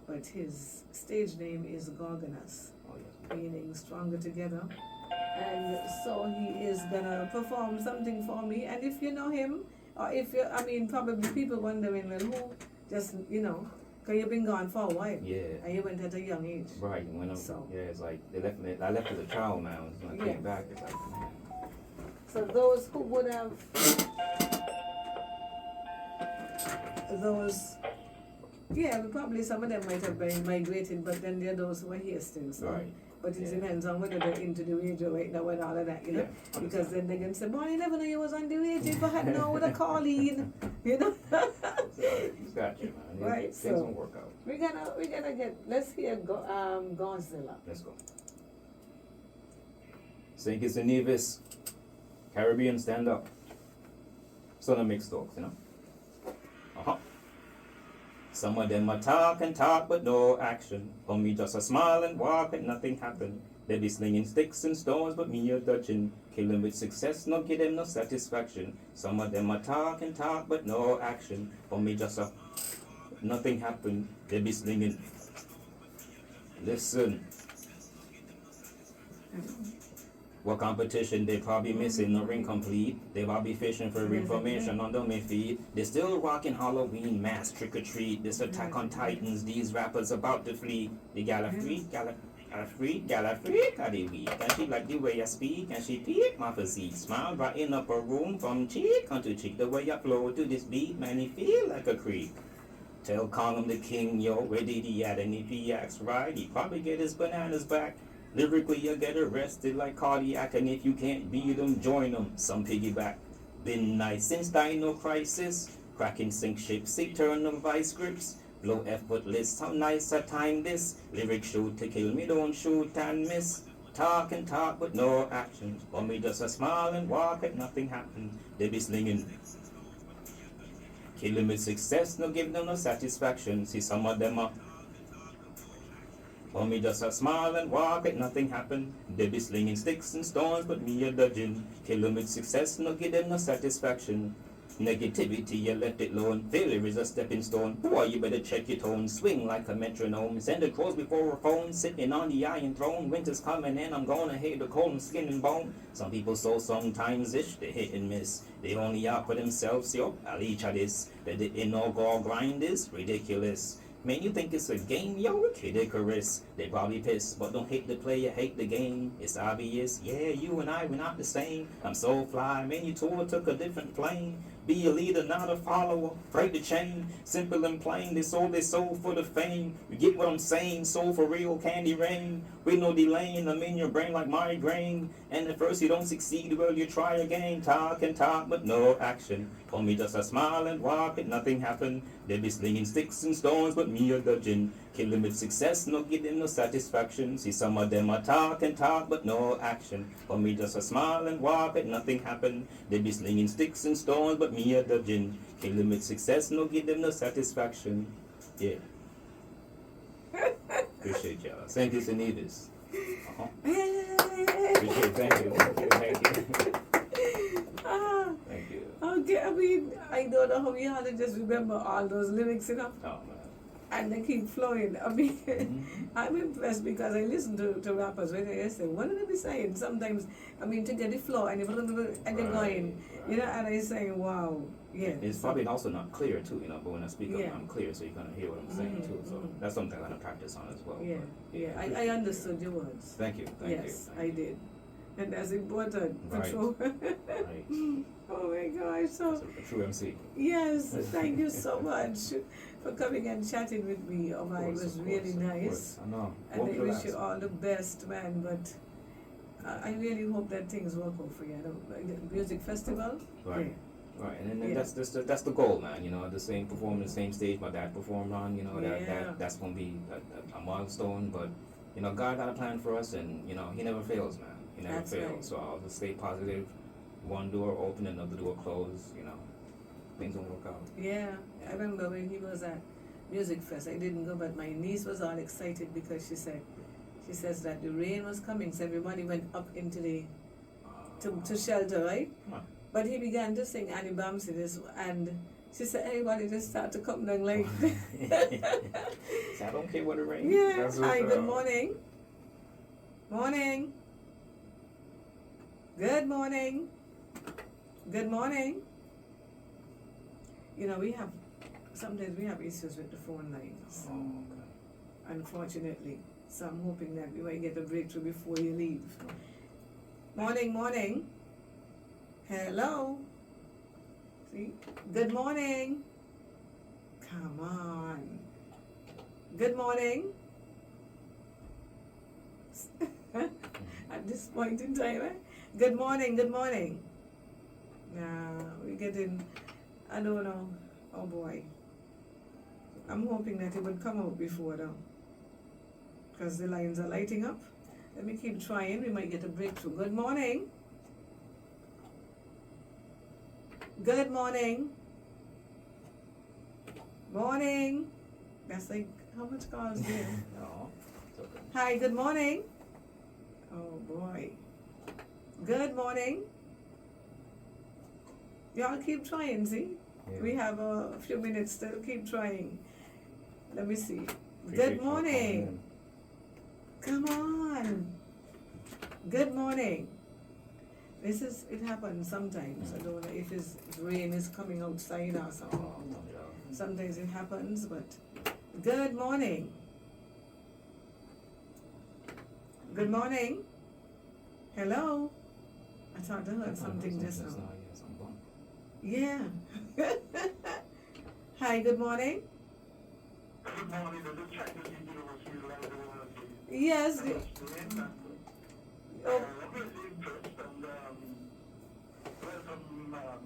but his stage name is Gorgonus, Oh, yes. meaning stronger together. And so he is gonna perform something for me. And if you know him, or if you, I mean, probably people wondering, well, who just, you know, because you've been gone for a while. Yeah. And you went at a young age. Right. When I'm, So. yeah, it's like they left me. I left as a child now. When I Yeah. came back, it's like, man. So those who would have, yeah, probably some of them might have been migrated, but then there are those who are here still. So. Right. But it Yeah. depends on whether they're into the radio right now and all of that, you know. Yeah, Because then they can say, boy, I never knew you was on the radio if I had known with a calling, you know. He's got you, man. Right, Things so- won't work out. We're gonna get, let's hear Godzilla. Let's go. St. Kitts and Nevis, Caribbean, stand up. Son of mixed talks, you know. Some of them a talk and talk but no action. For me just a smile and walk and nothing happen. They be slinging sticks and stones but me a dodging. Killing with success, no give them no satisfaction. Some of them a talk and talk but no action. For me just a nothing happen. They be slinging. Listen. What competition they probably missing, no ring complete. They probably fishing for information on the feed. They still rocking Halloween mask trick or treat. This attack on Titans, these rappers about to flee. They gala freak, are they weak? And she like the way I speak, and she peek my physique. Smile brighten up her room from cheek unto cheek. The way I flow to this beat, man, he feel like a creep. Tell Conum the king, yo, where did he at? And if he acts right, he probably get his bananas back. Lyrically, you get arrested like cardiac, and if you can't beat them, join them. Some piggyback. Been nice since Dino Crisis. Cracking sink ships, eternal vice grips. Blow effortless, how nice I time this. Lyric shoot to kill me, don't shoot and miss. Talk and talk, but no action. For me, just a smile and walk, and nothing happen. They be slinging. Kill them with success, no give them no satisfaction. See, some of them are. For me just a smile and walk and nothing happen. They be slinging sticks and stones but me a dodging. Kill them with success, no give them no satisfaction. Negativity, you left it alone. Failure is a stepping stone. Boy, you better check your tone. Swing like a metronome. Send the crows before a phone. Sitting on the iron throne. Winter's coming and I'm gonna hate the cold and skin and bone. Some people so sometimes-ish, they hit and miss. They only out for themselves, yo. I'll each of this. That the inaugural grind is ridiculous. Man, you think it's a game, yo? Ridiculous. They probably pissed, but don't hate the player, hate the game. It's obvious, yeah, you and I, we're not the same. I'm so fly, man, you tour took a different plane. Be a leader, not a follower. Break the chain, simple and plain. They sold for the fame. You get what I'm saying? Soul for real, candy rain. With no delaying, I'm in your brain like migraine. And at first you don't succeed, well you try again. Talk and talk, but no action. For me just a smile and walk and nothing happen. They be slinging sticks and stones, but me a dodging. Kill them with success, no give them no satisfaction. See some of them a talk and talk, but no action. For me just a smile and walk and nothing happen. They be slinging sticks and stones, but me a dodging. Kill them with success, no give them no satisfaction. Yeah. Appreciate y'all. St. Kitts and Nevis. Appreciate it. Thank you. Thank you. Okay, I mean, I don't know how we had to just remember all those lyrics, you know. Oh man. Okay, I mean, I don't know how we had to just remember all those lyrics, you know. Appreciate it. I just remember all those lyrics, you know. I don't know how we had to just remember all those lyrics, you know. and they keep flowing. I mean, I'm impressed because I listen to rappers when they say, what do they be saying? Sometimes, I mean, to get the flow and they're going, you know, and I'm saying, wow, yeah. It's probably also not clear too, you know, but when I speak Yeah. up, I'm clear, so you're gonna hear what I'm saying too. So that's something I'm gonna practice on as well. Yeah, but, yeah, I understood your words. Thank you. Yes, I did. And that's important. Right. True. Right. Oh my gosh. So, That's a true MC. yes, thank you so much for coming and chatting with me. Oh my, it was really nice. I know. And Won't I you wish last? you all the best, man. But I really hope that things work out for you. I don't, like the music festival. Right. Right, and then Yeah. that's the goal, man. You know, the same performing the same stage my dad performed on. You know, Yeah. that's gonna be a milestone. But you know, God got a plan for us, and you know, He never fails, man. He never That's fails. right. So I'll just stay positive. One door open, another door closed. You know, things will work out. Yeah, I remember when he was at Music Fest. I didn't go, but my niece was all excited because she says that the rain was coming, so everybody went up into the to shelter, right? Huh. But he began to sing Annie Bamsi this, and she said everybody just start to come down like. So I don't care what it rains. Yeah. That's what's Hi. Good up. morning. Morning. Good morning. Good morning. You know, sometimes we have issues with the phone lines, Oh, okay. unfortunately. So I'm hoping that we might get a breakthrough before you leave. Morning, morning. Hello. See? Good morning. Come on. Good morning. At this point in time, eh? Good morning, good morning. Nah, we're getting, I don't know. Oh boy. I'm hoping that it would come out before though. Because the lines are lighting up. Let me keep trying. We might get a breakthrough. Good morning. Good morning. Morning. That's like, how much calls there? No, it's okay. Hi, good morning. Oh boy. Good morning. Y'all keep trying, see? Yeah. We have a few minutes to keep trying. Let me see. Appreciate Good you for calling morning. in. Come on. Good morning. It happens sometimes. I don't know if rain is coming outside or something. Oh, no, yeah. Sometimes it happens, but good morning. Good morning. Hello. I thought I heard something just now. Yeah. Hi, good morning. Good morning, this is Chinese University Yes. I'm very impressed and welcome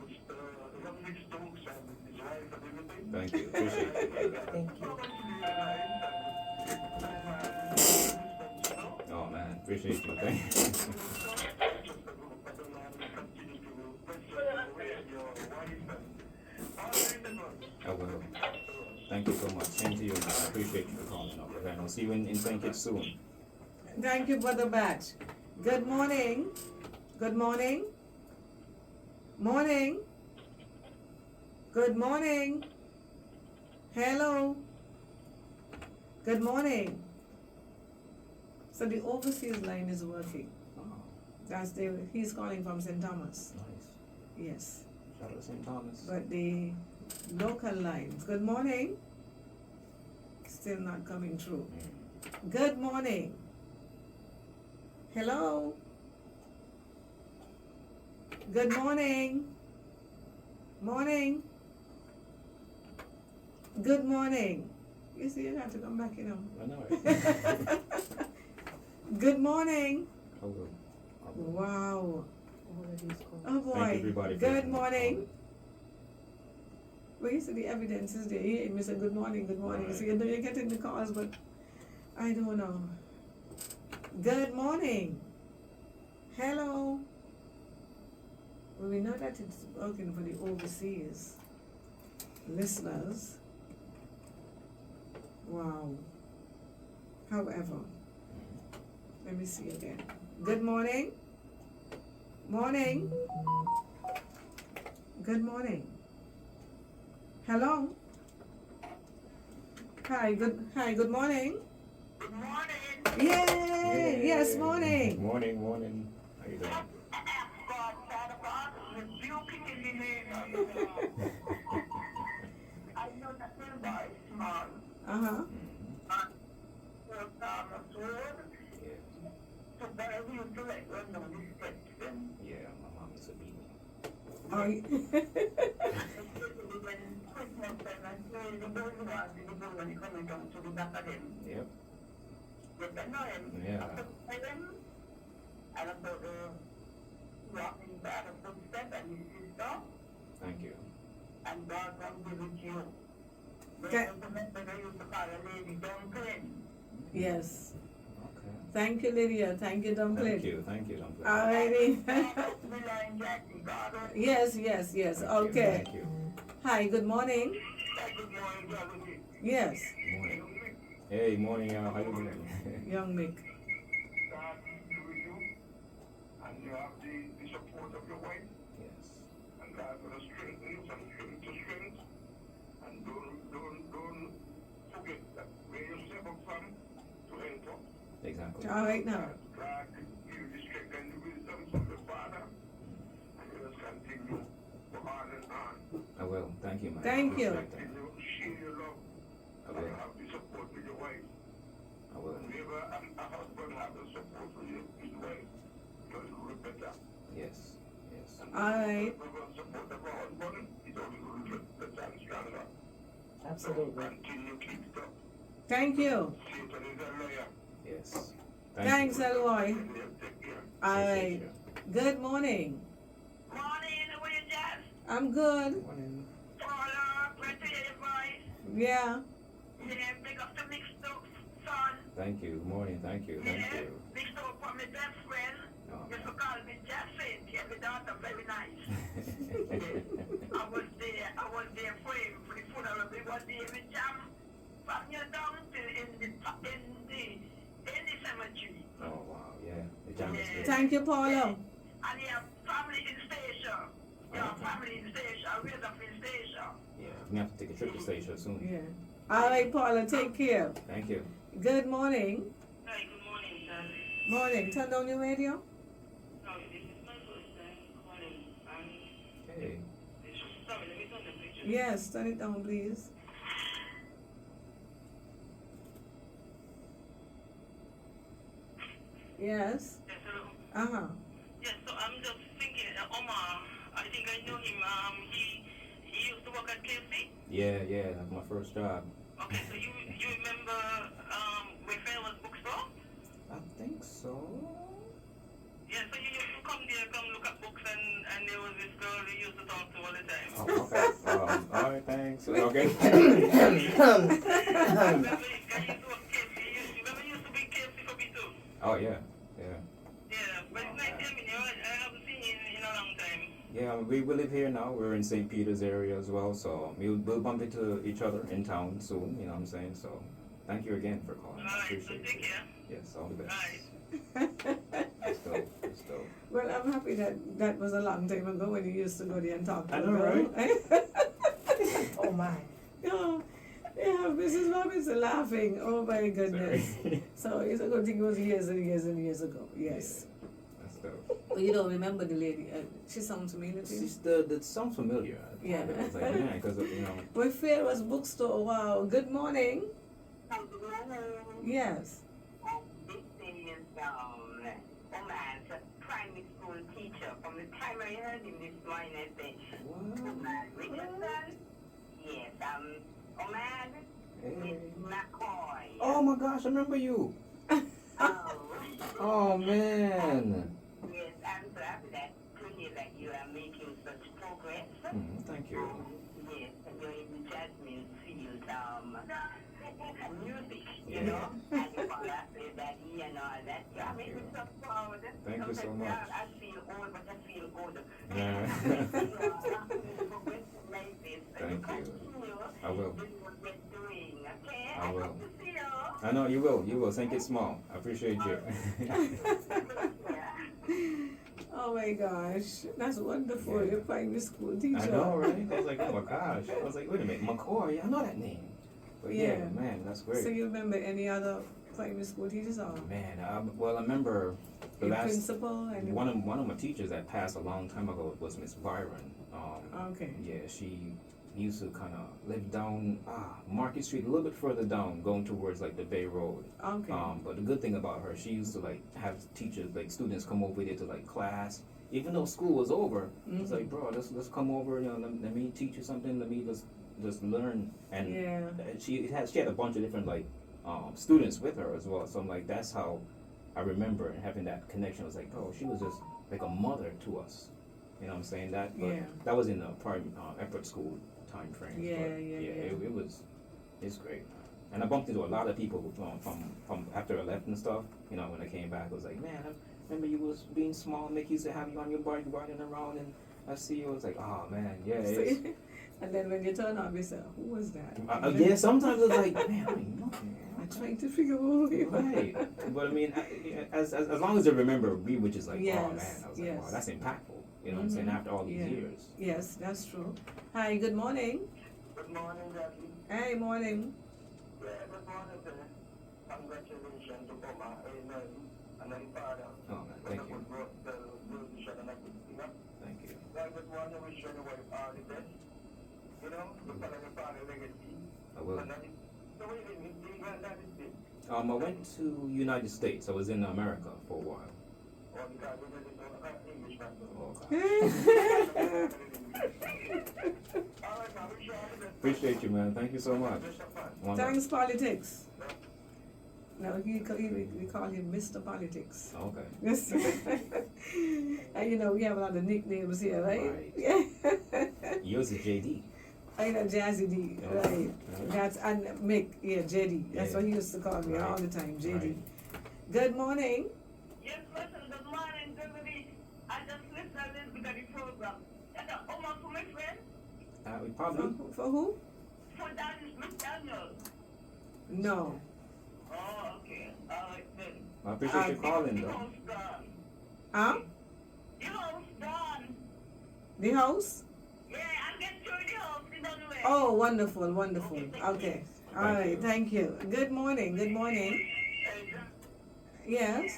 Mr. Lovely Stokes and his wife and everything. Thank you. Appreciate it. Thank you. Oh man, appreciate you. Thank you. I will. Thank you so much. Same to you, man. I appreciate you for calling up. And I'll see you in St. Kitts soon. Thank you, Brother Batch. Good morning. Good morning. Morning. Good morning. Hello. Good morning. So the overseas line is working. Oh, He's calling from St. Thomas. nice. Yes. Shout out to St. Thomas. But the local lines, good morning, still not coming through. Good morning. Hello. Good morning. Morning. Good morning. You see, you have to come back, you know. I know it. Good morning. I will. Wow. All of these calls. Oh boy. Thank everybody for Good calling. morning. Well, you see the evidence is there. He me say good morning, good morning. Right. So you know you're getting the calls, but I don't know. Good morning. Hello. Well, we know that it's working for the overseas listeners. Wow. However, let me see again. Good morning. Morning. Good morning. Hello. Good morning. Good morning. Yay! Yes, morning. Morning, morning. How you doing? God, Father God, rebuking in the name of Jesus. I know that little boy is small. Uh-huh. Mhm. So Thomas Road, Yeah, so but I will to let them know the steps then. yeah, my mom used to beat me. Oh, Especially when Christmas time and so the boys want to go when they coming down to the back of them. Yep. Get annoying. Yeah. I them, and about the walking back of footstep and his sister, Thank you. and God can be with you. They Okay. used to call a lady dumpling. yes. Okay. Thank you, Lydia. Thank you, Dumpling. Thank you, Dumpling. Alrighty. Relying Jackie, God, yes. Thank you, Okay. Thank you. Hi, good morning. good morning, Jackie. Yes, Morning. Hey, morning, y'all. How you doing? young Mick. God be with you, and you have the support of your wife, Yes. and God will strengthen you from strength to strength, and don't forget that where you step up from to help up. Exactly. All right now. God give you the strength and the wisdom from the Father, and you just continue to on and on. I will. Thank you, man. Thank you. Appreciate that. Continue, share your love, I and will. have the support with your wife. I will. Whenever a husband has the support with his wife, it will look better. Yes. Yes. Alright. If we will support of our husband, it only will look better and stronger. Absolutely. So continue, keep it up. Thank you. Satan is a liar. Yes. Thanks, you. Eloy. Take care. Alright. Appreciate you. Good morning. Morning, how are you, Jazz? I'm good. Morning. Paula, great to hear your voice. Yeah. Yeah, big up the mixed up son. Thank you. Good morning. Thank you. Thank Yeah, you. mixed up for my best friend. Oh. Used to call me Jacinth. Yeah, my daughter, very nice. I was there for him for the funeral. We was there with jam from your down till in the cemetery. Oh wow. Yeah. The jam is good. Thank you, Paula. And you have family in station. You have family in station, raise up in station. Yeah. We have to take a trip to Stacia soon. Yeah. Alright, Paula, take care. Thank you. Good morning. Hi, good morning, sir. Morning. Turn down your radio. No, this is my first time calling. Hey. Sorry, let me turn the picture. Yes, turn it down, please. Yes. Yes, hello. Uh-huh. Yes, so I'm just thinking, Omar, I think I know him. He used to work at KFC. Yeah. Yeah. That's my first job. Okay, so you remember where Fairwell's bookstore? I think so. Yeah, so you used to come there, come look at books, and there was this girl you used to talk to all the time. Oh, okay. All right. Thanks. Okay. Remember, you used to work KFC. Remember you used to bring KFC for me too? Oh yeah. Yeah. Yeah, but it's nice to meet you. I haven't seen you in a long time. Yeah, we live here now. We're in St. Peter's area as well, so we'll bump into each other in town soon. You know what I'm saying? So, thank you again for calling. I Alright, so appreciate take it. care. Yes, all the best. Alright. It's dope. It's dope. Well, I'm happy that was a long time ago when you used to go there and talk to I a know, girl. Oh my. Yeah, Mrs. Robinson laughing. Oh my goodness. Sorry. So it's a good thing it was years and years and years ago. Yes. That's dope. But you don't remember the lady. She sounds familiar to you. It's that sounds familiar. Yeah. I was like, man, because you know. Well, Fair was bookstore. Wow. Good morning. Yes. This thing is Oman's primary school teacher. From the time I heard him this morning, I said, Oman Richardson? Yes, Oman Hey. McCoy. Oh my gosh, I remember you. Oh, Oh man. yes, I'm so happy that to hear that you are making such progress. Thank you. Yes, and you're in the jasmine field, music, you Yeah. know, and you found out that and all that. Yeah, I mean, you. it's so proud. Thank you so Sometimes much. I feel old, but I feel good. Yeah. Like this. Thank you. Continue I will. doing what you're doing, okay? I will. hope to see you. I know you will. You will. Think it small. I appreciate you. Oh my gosh. That's wonderful. Yeah. You're primary school teacher. I know, right? I was like, oh my gosh. I was like, wait a minute, McCoy. I know that name. But Yeah. man, that's great. So you remember any other primary school teachers or Man, well, I remember the your last principal and one of my teachers that passed a long time ago was Miss Byron. okay. Yeah, she used to kind of live down Market Street, a little bit further down, going towards like the Bay Road. Okay. But the good thing about her, she used to like have teachers, like students, come over there to like class, even though school was over. It's like, bro, let's come over. You know, let me teach you something. Let me just learn. And Yeah. she had a bunch of different like students with her as well. So I'm like, that's how I remember having that connection. I was like, bro, she was just like a mother to us. You know what I'm saying? But Yeah. that was in the effort school time frame. Yeah, but yeah. It's great. And I bumped into a lot of people from after I left and stuff. You know, when I came back, I was like, man, I remember you was being small. Mick used to have you on your bike riding around, and I see you. I was like, oh man, yeah. It's, And then when you turn up, you say, who was that? yeah, sometimes it's like, man, I don't know. I'm trying to figure out who he was. Right. But I mean, as long as they remember me, which is like, Yes, oh man, I was like, wow, that's impactful. You know what I'm saying? After all these Yeah. years. Yes, that's true. Hi, good morning. Good morning, Jackie. Hey, morning. Yeah, good morning, sir. Congratulations to Mama. Amen. And then Father. Oh man, thank you. Thank you. I just want to wish you all the best. You know, to follow your father's legacy. I will. And then, so where did you go to United States? I went to United States. I was in America for a while. Or because you didn't know English, man. Oh, God. All right, man. Wish you all the best. Appreciate you, man. Thank you so much. Just have fun. Wonderful. Thanks, politics. No, we call him Mr. Politics. Okay. Yes. And you know, we have a lot of nicknames here, right? Right. Yeah. Yours is JD. I know Jazzy D, Yeah. right? Yeah. That's and Mick, yeah, JD. That's Yeah. what he used to call me Right. all the time, JD. Right. Good morning. Yes, listen, good morning, Beverly. I just listened a little bit of the program. That's a Oma for my friend, We probably. For who? for Miss Daniel. No. Oh, okay. All right, then. I appreciate you calling, The though. house gone. Huh? The house gone. The house? Yeah, I'll get through the house. It's on the way. Oh, wonderful, wonderful. Okay. All Thank right, you. thank you. Good morning, good morning. Hey, Jack. Yes?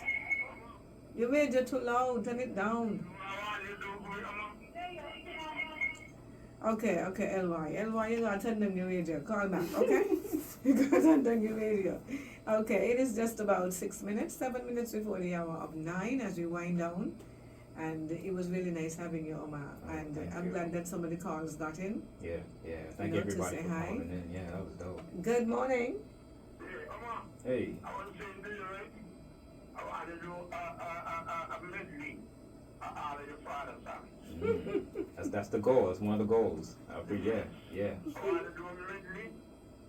Your radio too loud, turn it down. How are you doing, Okay, LY, you gotta turn down your radio. Call back, okay? You gotta turn down your radio. Okay, it is just about 7 minutes before the hour of 9 as we wind down. And it was really nice having you, Omar. And Thank I'm you. glad that some of the calls got in. Yeah. Thank You know, to everybody say for hi. calling in. Yeah, that was dope. Good morning. Hey, Oma, Hey. I was saying to you, right? I want to do a medley of all of your father's songs. That's the goal. That's one of the goals. Yeah. I want to do a medley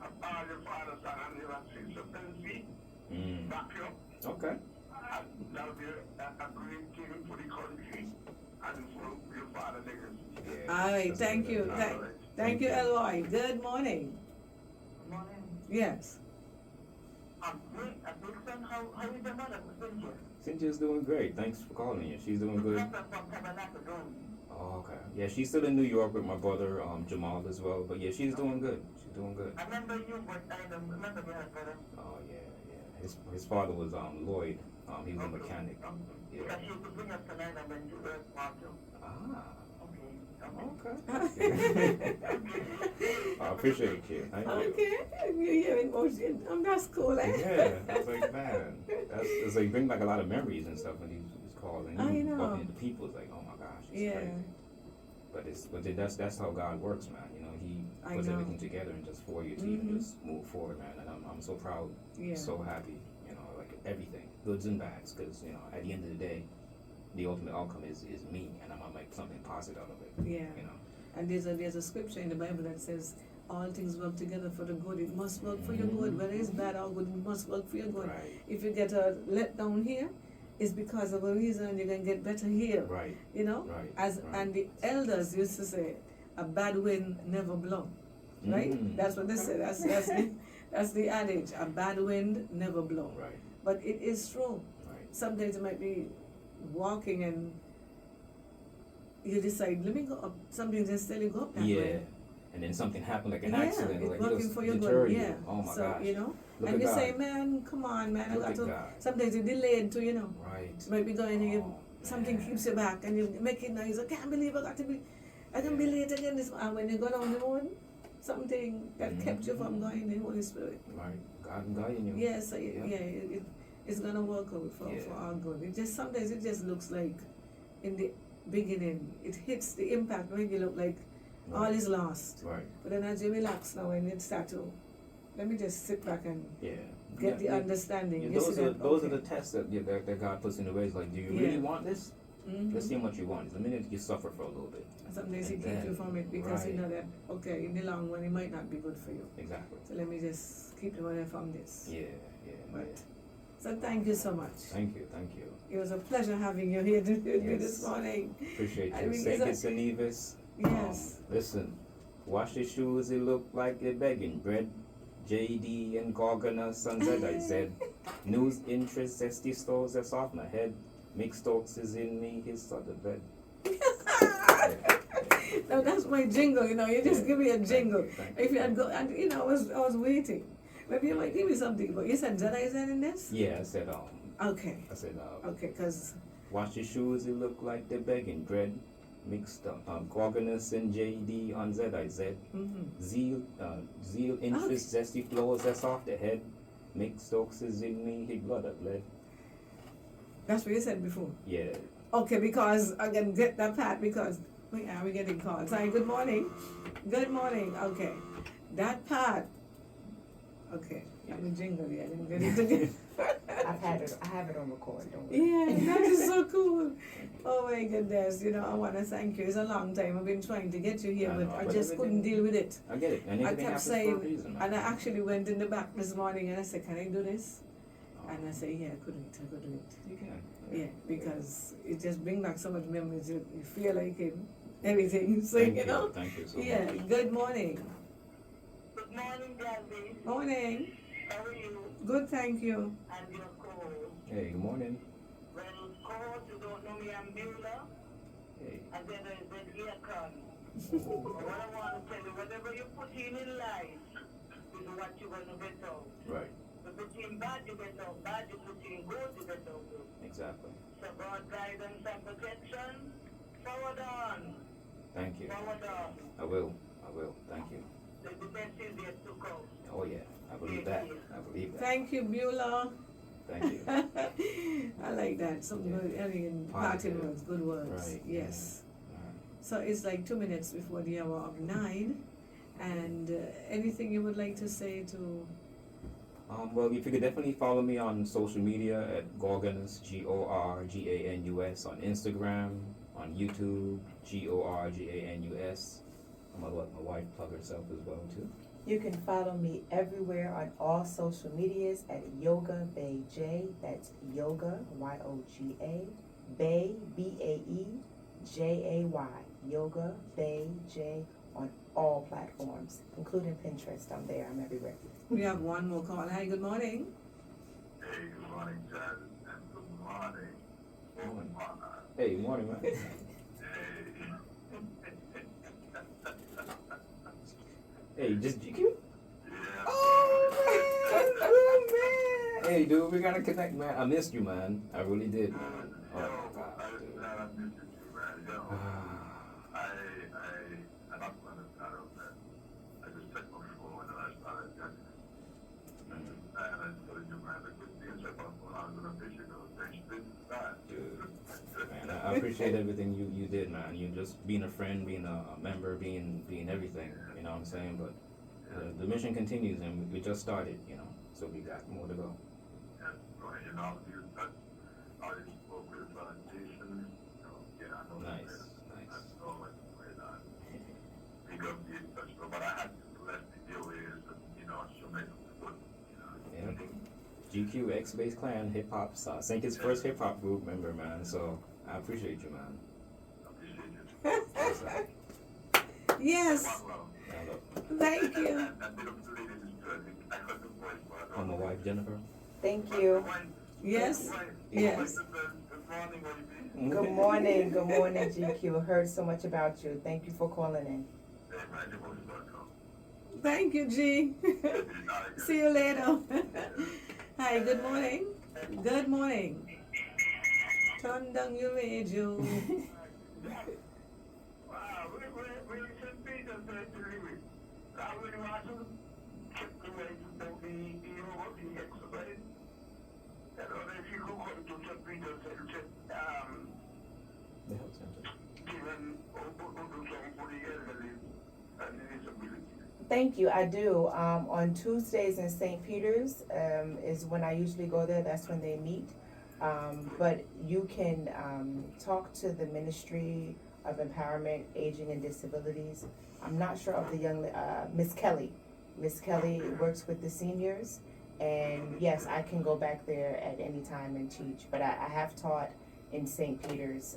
of all your father's songs and you have 6 of them feet. Back you up. Okay. And that would be a great thing for the country and for your father legacy. Yeah. All right, That's thank good. you. All right. Thank you, LY. Good morning. Morning. Yes. Great. A big fan. How is your mother, Cynthia? Cynthia's doing great. Thanks for calling you. She's doing good. From Tabernacle Dome. Oh, okay. Yeah, she's still in New York with my brother Jamal as well. But yeah, she's doing good. She's doing good. I remember you, but I don't remember your brother. Oh yeah. His father was Lloyd. He was a mechanic. Yeah. Because you could bring us tonight and when you were watching. Ah. Okay. Okay. I appreciate you. Thank you. Okay, you're hearing motion. That's cool, eh? Yeah, I was like, man, it's like bring back a lot of memories and stuff when he's calling. I And know. bumping into people, it's like, oh my gosh, it's Yeah. crazy. But that's how God works, man. You know, He I puts know. everything together and just for you to even just move forward, man. And I'm so proud, Yeah. so happy. You know, like everything, goods and bads, because you know, at the end of the day, the ultimate outcome is me, and I'm gonna make something positive out of it. Yeah. You know. And there's a scripture in the Bible that says, all things work together for the good. It must work for your good. Whether it's bad or good, it must work for your good. Right. If you get a letdown here, it's because of a reason. You can get better here. Right. You know? Right. As right. And the elders used to say, a bad wind never blow. Right? That's what they say. That's the adage. A bad wind never blow. Right. But it is true. Right. Sometimes you might be walking and you decide, let me go up. Something just tell you go up that Yeah. way. and then something happened like an Yeah, accident, it's like working it'll for your deter good, you. yeah. Oh my so, gosh. you know, Look and at you God. say, man, come on, man, Look I got at to, God. sometimes you're delayed too, you know. Right. Might be going and Oh, something man. keeps you back and you make it noise. I can't believe I can be Yeah. late again this, and when you go down the road, something that kept you from going, the Holy Spirit. Right. God guiding you. Yes, Yeah. it's gonna work out for Yeah. our good. It just sometimes it just looks like in the beginning it hits the impact when you look like all Right. is lost. Right. But then as you relax now and it start to, let me just sit back and Yeah. get the understanding. Yeah, You those see are that? those are Okay. the tests that God puts in the ways. Like, do you Yeah. really want this? Mhm. Let's see how much you want. The minute you suffer for a little bit. Sometimes he And keeps you then- from it because he right. know that okay in the long run it might not be good for you. Exactly. So let me just keep you away from this. Yeah. But Yeah. so thank you so much. Thank you. Thank you. It was a pleasure having you here with me this Yes. morning. Appreciate I you. mean, St. is Kitts and Nevis. Yes. Listen, wash your shoes, it look like they're begging bread. JD and Gorgonus and ZIZ. News interest, zesty stores, that's off my head. Mixed Oaks is in me, his sort of bed. Now that's my jingle, you know, you just give me a jingle. Thank If you had go, and you know, I was waiting. Maybe you might give me something, but you said ZIZ in this? Yeah, I said, Okay, okay, cause, wash your shoes, it look like they're begging bread. Mixed up, Gorgonus and JD on ZIZ. Zeal interest, zesty flows, that's off the head. Mixed Oaks is in me, his blood of lead. that's what you said before. Yeah. Okay, because I can get that part because we're getting calls. Sorry, good morning. Good morning. Okay. That part. Okay. I'm a jingle, yeah. I didn't get it again. I have it on record, don't worry. Yeah, that is so cool. Oh my goodness. You know, I want to thank you. It's a long time. I've been trying to get you here, I but know, I but just couldn't everything- deal with it. I get it. And I everything kept happens for a saying, reason, man. and I actually went in the back this morning and I said, can I do this? And I said, yeah, I could do it. You can. Yeah, because it just brings back so much memories. You feel like everything. So, Thank you know. Thank you so Yeah, much. good morning. Good morning, Gabby. Morning. How are you? Good, thank you. And your co-host. Hey, good morning. Well, co-host, you don't know me, I'm Beulah. Hey. And then there's Earcon. What I want to tell you, whatever you put in life is what you're going to get out. Right. You put in bad, you get out bad. You put in good, you get out good. Exactly. So God guidance and protection. Forward on. Thank you. Forward on. I will. Thank you. The best is yet to come. Oh yeah, I believe that. I believe that. Thank you, Beulah. Thank you. I like that. Some Yeah. good, parting Positive. words, good words. Right. Yes. Yeah. So it's like 2 minutes before the hour of 9. And anything you would like to say to? Well, if you could definitely follow me on social media at Gorganus, Gorganus, on Instagram, on YouTube, Gorganus. I'm gonna let my wife plug herself as well too. You can follow me everywhere on all social medias at Yoga Bay J. That's Yoga, Y-O-G-A, Bay, B-A-E-J-A-Y. Yoga Bay J on all platforms, including Pinterest. I'm there. I'm everywhere. We have one more call. Hi, good morning. Hey, good morning, Jazz, and good morning. Morning. Hey, morning, man. Hey, just GQ? Oh man! Hey, dude, we gotta connect, man. I missed you, man. I really did. Oh my God, dude. Man, I appreciate everything you did, man. You just being a friend, being a member, being everything. You know what I'm saying? But the mission continues, and we just started. You know, so we got more to go. Nice. Yeah. GQ, X-Base Clan, hip hop. I think it's first hip hop group member, man. So I appreciate you, man. Yes, thank you. Oh, my wife Jennifer. Thank you. Yes, yes. Good morning, GQ. Heard so much about you. Thank you for calling in. Thank you, G. See you later. Hi, good morning. Good morning. Turn down your radio. The health center. Thank you, I do. On Tuesdays in St. Peter's is when I usually go there. That's when they meet. But you can talk to the Ministry of Empowerment, Aging and Disabilities. I'm not sure of the young Miss Kelly. Miss Kelly works with the seniors, and yes, I can go back there at any time and teach. But I have taught in St. Peter's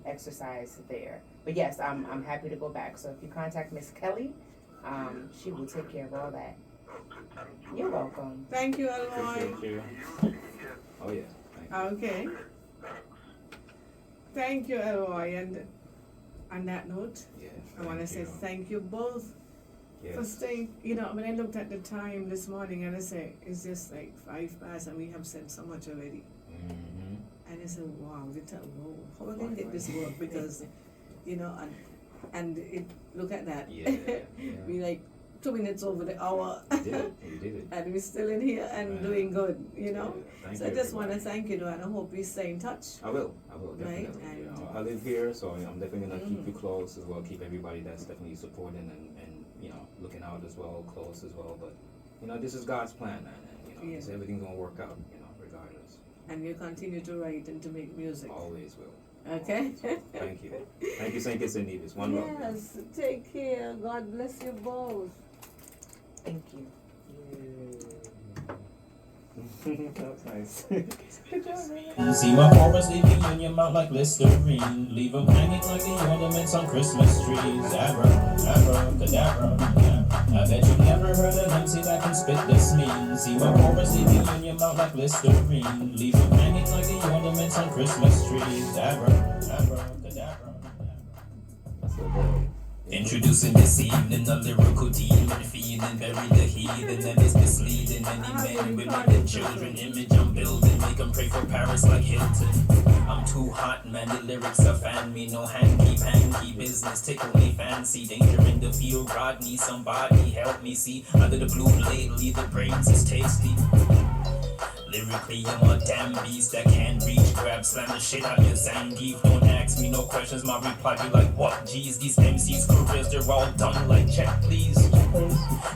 exercise there. But yes, I'm happy to go back. So if you contact Miss Kelly, she will take care of all that. You're welcome. Thank you, Eloy. Appreciate you. Oh yeah. Thank you. Okay. Thank you, Eloy. And on that note, Yeah. I want to say thank you both for Yes. staying. You know, when I looked at the time this morning, and I say it's just like 5 past, and we have said so much already. Mm-hmm. And I said, wow, how are we gonna get this work? Because, you know, and it, look at that. Yeah. Yeah. We like 2 minutes over the hour. You did it. You did it. And we're still in here and Right. doing good, you know. Yeah, thank So you, I just want to everybody. thank you, and I hope we stay in touch. I will Right, definitely. and- You know, I live here, so I'm definitely gonna keep Mhm. you close as well. Keep everybody that's definitely supporting and you know looking out as well, close as well. But you know, this is God's plan, man, and you know, Yeah. so everything's gonna work out. You know, regardless. And you continue to write and to make music. Always will. Okay? Thank you. Thank you, St. Kitts and Nevis. One love. man. Yes, take care. God bless you both. Thank you. That's nice. See my forest leaving in your mouth like Listerine. Leave them hanging like the ornaments on Christmas trees. Abracadabra. I bet you never heard of them, see that can spit this mean. See my forest leaving in your mouth like Listerine. Leave them hanging like the ornaments on Christmas trees. Abracadabra. So good. Introducing this evening a lyrical demon feeling, bury the heathen and is misleading any men, women and children. Image I'm building, make them pray for Paris like Hilton. I'm too hot, man, the lyrics are fan me. No hanky business, tickle me fancy. Danger in the field, Rodney, somebody help me see. Under the blue lately, the brains is tasty. Lyrically, I'm a damn beast that can't reach. Grab, slam the shit out your Zangief. Don't ask me no questions, my reply be like, what? Geez, these MCs' careers, they're all done like check, please.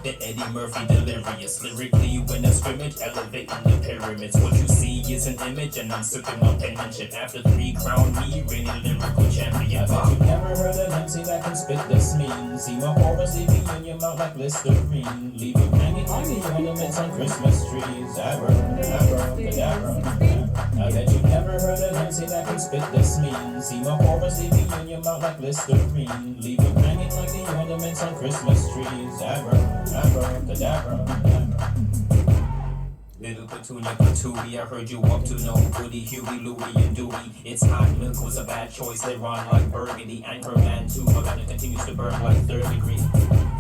The Eddie Murphy delirious. Lyrically, when a scrimmage, elevating the pyramids. What you see is an image, and I'm sipping my penmanship. After 3 crown me, reigning lyrical champion. I bet you never heard an MC that can spit this mean. See my horrors leaving in your mouth like Listerine. Leave you hanging like the ornaments on Christmas trees. Abracadabra. I bet you never heard an MC that can spit this mean. See my horrors leaving in your mouth like Listerine. Leave you hanging like the ornaments on Christmas trees. Abracadabra. Little Petunia Patootie, I heard you up to no goody. Huey, Louie, and Dewey. It's hot milk was a bad choice. They run like burgundy. Anchorman 2, Havana continues to burn like 3rd degree.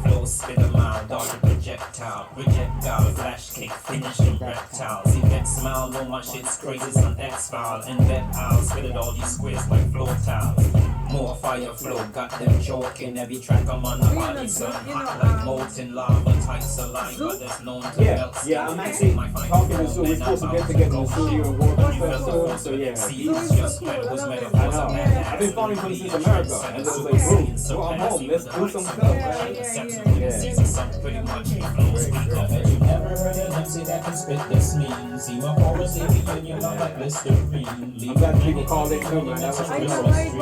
Flow, spin a mile, dodge a projectile. Projectile, flash kick, finish in reptiles. See that smile, know my shit's crazy, some X-File. And bet I'll spit it all these squares like floor tiles. More fire flow, got them choking. Every track I'm on the body, sun hot like molten lava. Tight saliva that's known to melt. Yeah, I'm actually talking to Sue. We're supposed to get together in the studio and work on stuff soon, so yeah. I know. I've been following him since America, and it was like, bro, well, I'm home, let's do some stuff, right? Pretty much I bet you never heard an MC that can spit this mean. See my horrors leaving in your mouth like Listerine. I'm glad people called it too, man. That was I know, cool. right?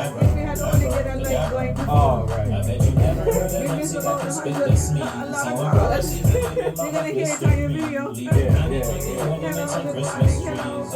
But if we had only get a light going to Oh, right. I bet you never heard an MC that can spit this mean. See my horrors leaving in your mouth You're gonna like hear it on your Listerine. video. Leave you hanging like the ornaments on Christmas trees.